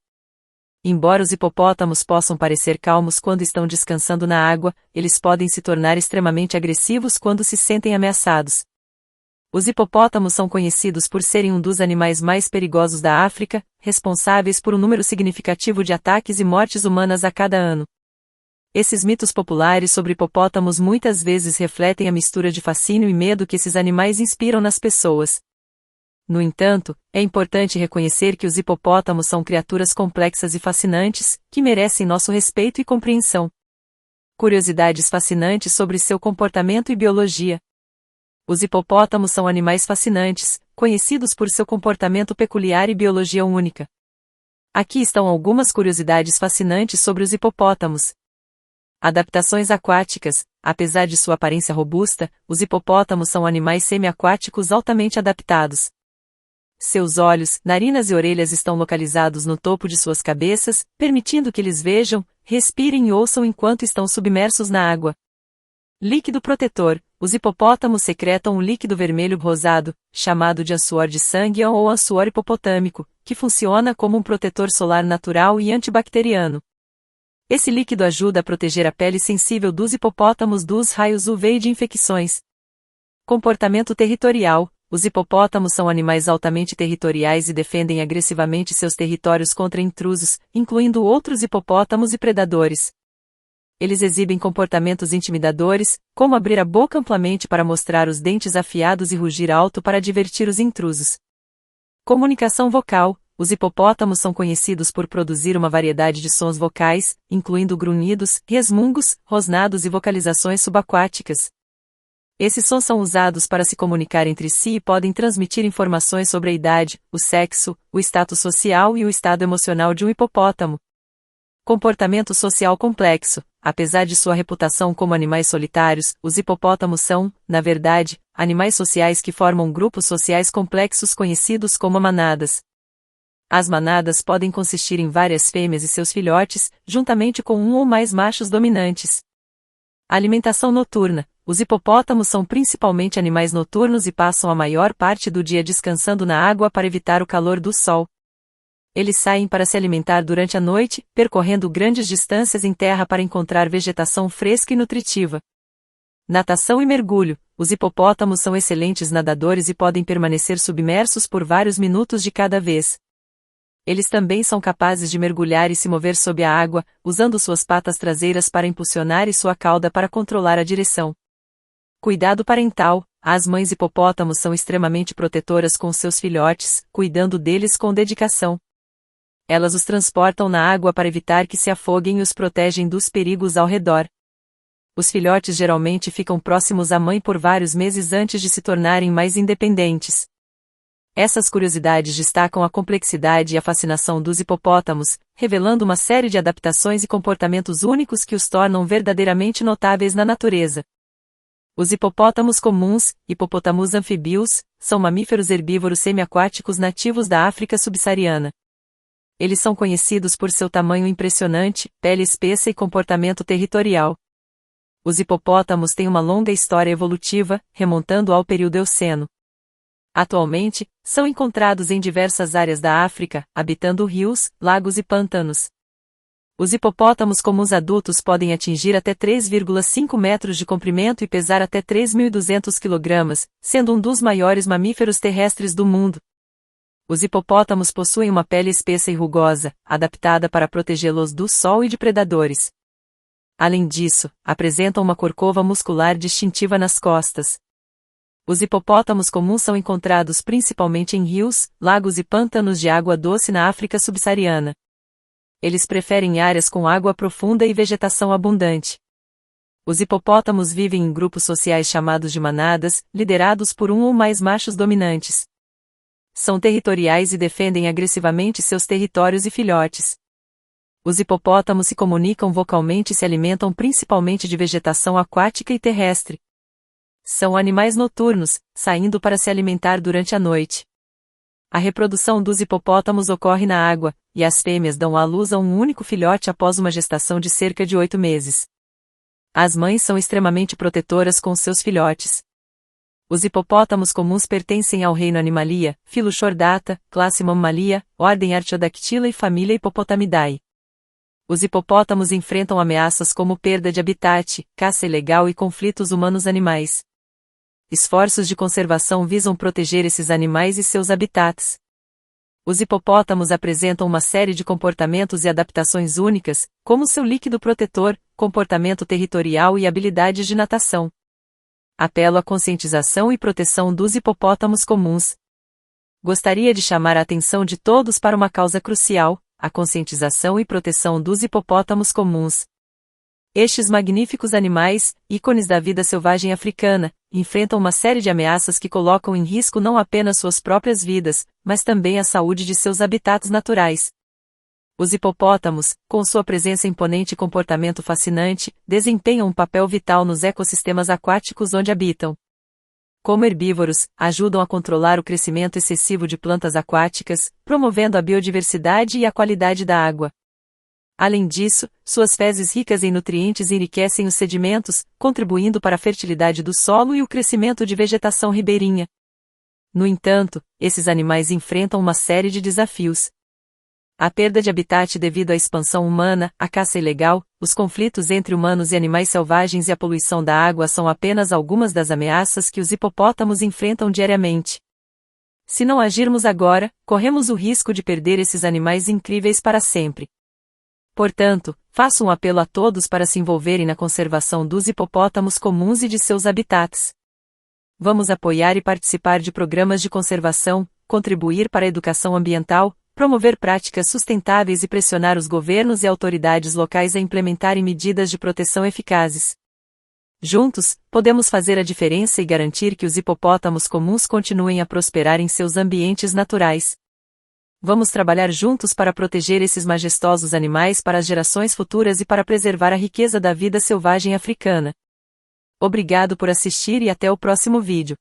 Embora os hipopótamos possam parecer calmos quando estão descansando na água, eles podem se tornar extremamente agressivos quando se sentem ameaçados. Os hipopótamos são conhecidos por serem um dos animais mais perigosos da África, responsáveis por um número significativo de ataques e mortes humanas a cada ano. Esses mitos populares sobre hipopótamos muitas vezes refletem a mistura de fascínio e medo que esses animais inspiram nas pessoas. No entanto, é importante reconhecer que os hipopótamos são criaturas complexas e fascinantes, que merecem nosso respeito e compreensão. Curiosidades fascinantes sobre seu comportamento e biologia. Os hipopótamos são animais fascinantes, conhecidos por seu comportamento peculiar e biologia única. Aqui estão algumas curiosidades fascinantes sobre os hipopótamos. Adaptações aquáticas. Apesar de sua aparência robusta, os hipopótamos são animais semiaquáticos altamente adaptados. Seus olhos, narinas e orelhas estão localizados no topo de suas cabeças, permitindo que eles vejam, respirem e ouçam enquanto estão submersos na água. Líquido protetor. Os hipopótamos secretam um líquido vermelho rosado, chamado de suor de sangue ou suor hipopotâmico, que funciona como um protetor solar natural e antibacteriano. Esse líquido ajuda a proteger a pele sensível dos hipopótamos dos raios UV e de infecções. Comportamento territorial. Os hipopótamos são animais altamente territoriais e defendem agressivamente seus territórios contra intrusos, incluindo outros hipopótamos e predadores. Eles exibem comportamentos intimidadores, como abrir a boca amplamente para mostrar os dentes afiados e rugir alto para divertir os intrusos. Comunicação vocal. Os hipopótamos são conhecidos por produzir uma variedade de sons vocais, incluindo grunhidos, resmungos, rosnados e vocalizações subaquáticas. Esses sons são usados para se comunicar entre si e podem transmitir informações sobre a idade, o sexo, o status social e o estado emocional de um hipopótamo. Comportamento social complexo. Apesar de sua reputação como animais solitários, os hipopótamos são, na verdade, animais sociais que formam grupos sociais complexos conhecidos como manadas. As manadas podem consistir em várias fêmeas e seus filhotes, juntamente com um ou mais machos dominantes. Alimentação noturna. Os hipopótamos são principalmente animais noturnos e passam a maior parte do dia descansando na água para evitar o calor do sol. Eles saem para se alimentar durante a noite, percorrendo grandes distâncias em terra para encontrar vegetação fresca e nutritiva. Natação e mergulho. Os hipopótamos são excelentes nadadores e podem permanecer submersos por vários minutos de cada vez. Eles também são capazes de mergulhar e se mover sob a água, usando suas patas traseiras para impulsionar e sua cauda para controlar a direção. Cuidado parental. As mães hipopótamos são extremamente protetoras com seus filhotes, cuidando deles com dedicação. Elas os transportam na água para evitar que se afoguem e os protegem dos perigos ao redor. Os filhotes geralmente ficam próximos à mãe por vários meses antes de se tornarem mais independentes. Essas curiosidades destacam a complexidade e a fascinação dos hipopótamos, revelando uma série de adaptações e comportamentos únicos que os tornam verdadeiramente notáveis na natureza. Os hipopótamos comuns, Hippopotamus amphibius, são mamíferos herbívoros semiaquáticos nativos da África subsaariana. Eles são conhecidos por seu tamanho impressionante, pele espessa e comportamento territorial. Os hipopótamos têm uma longa história evolutiva, remontando ao período Eoceno. Atualmente, são encontrados em diversas áreas da África, habitando rios, lagos e pântanos. Os hipopótamos comuns adultos podem atingir até 3,5 metros de comprimento e pesar até 3.200 kg, sendo um dos maiores mamíferos terrestres do mundo. Os hipopótamos possuem uma pele espessa e rugosa, adaptada para protegê-los do sol e de predadores. Além disso, apresentam uma corcova muscular distintiva nas costas. Os hipopótamos comuns são encontrados principalmente em rios, lagos e pântanos de água doce na África subsaariana. Eles preferem áreas com água profunda e vegetação abundante. Os hipopótamos vivem em grupos sociais chamados de manadas, liderados por um ou mais machos dominantes. São territoriais e defendem agressivamente seus territórios e filhotes. Os hipopótamos se comunicam vocalmente e se alimentam principalmente de vegetação aquática e terrestre. São animais noturnos, saindo para se alimentar durante a noite. A reprodução dos hipopótamos ocorre na água, e as fêmeas dão à luz a um único filhote após uma gestação de cerca de 8 meses. As mães são extremamente protetoras com seus filhotes. Os hipopótamos comuns pertencem ao reino Animalia, filo Chordata, classe Mammalia, ordem Artiodactyla e família Hippopotamidae. Os hipopótamos enfrentam ameaças como perda de habitat, caça ilegal e conflitos humanos-animais. Esforços de conservação visam proteger esses animais e seus habitats. Os hipopótamos apresentam uma série de comportamentos e adaptações únicas, como seu líquido protetor, comportamento territorial e habilidades de natação. Apelo à conscientização e proteção dos hipopótamos comuns. Gostaria de chamar a atenção de todos para uma causa crucial, a conscientização e proteção dos hipopótamos comuns. Estes magníficos animais, ícones da vida selvagem africana, enfrentam uma série de ameaças que colocam em risco não apenas suas próprias vidas, mas também a saúde de seus habitats naturais. Os hipopótamos, com sua presença imponente e comportamento fascinante, desempenham um papel vital nos ecossistemas aquáticos onde habitam. Como herbívoros, ajudam a controlar o crescimento excessivo de plantas aquáticas, promovendo a biodiversidade e a qualidade da água. Além disso, suas fezes ricas em nutrientes enriquecem os sedimentos, contribuindo para a fertilidade do solo e o crescimento de vegetação ribeirinha. No entanto, esses animais enfrentam uma série de desafios. A perda de habitat devido à expansão humana, a caça ilegal, Os conflitos entre humanos e animais selvagens e a poluição da água são apenas algumas das ameaças que os hipopótamos enfrentam diariamente. Se não agirmos agora, corremos o risco de perder esses animais incríveis para sempre. Portanto, faço um apelo a todos para se envolverem na conservação dos hipopótamos comuns e de seus habitats. Vamos apoiar e participar de programas de conservação, contribuir para a educação ambiental, promover práticas sustentáveis e pressionar os governos e autoridades locais a implementarem medidas de proteção eficazes. Juntos, podemos fazer a diferença e garantir que os hipopótamos comuns continuem a prosperar em seus ambientes naturais. Vamos trabalhar juntos para proteger esses majestosos animais para as gerações futuras e para preservar a riqueza da vida selvagem africana. Obrigado por assistir e até o próximo vídeo.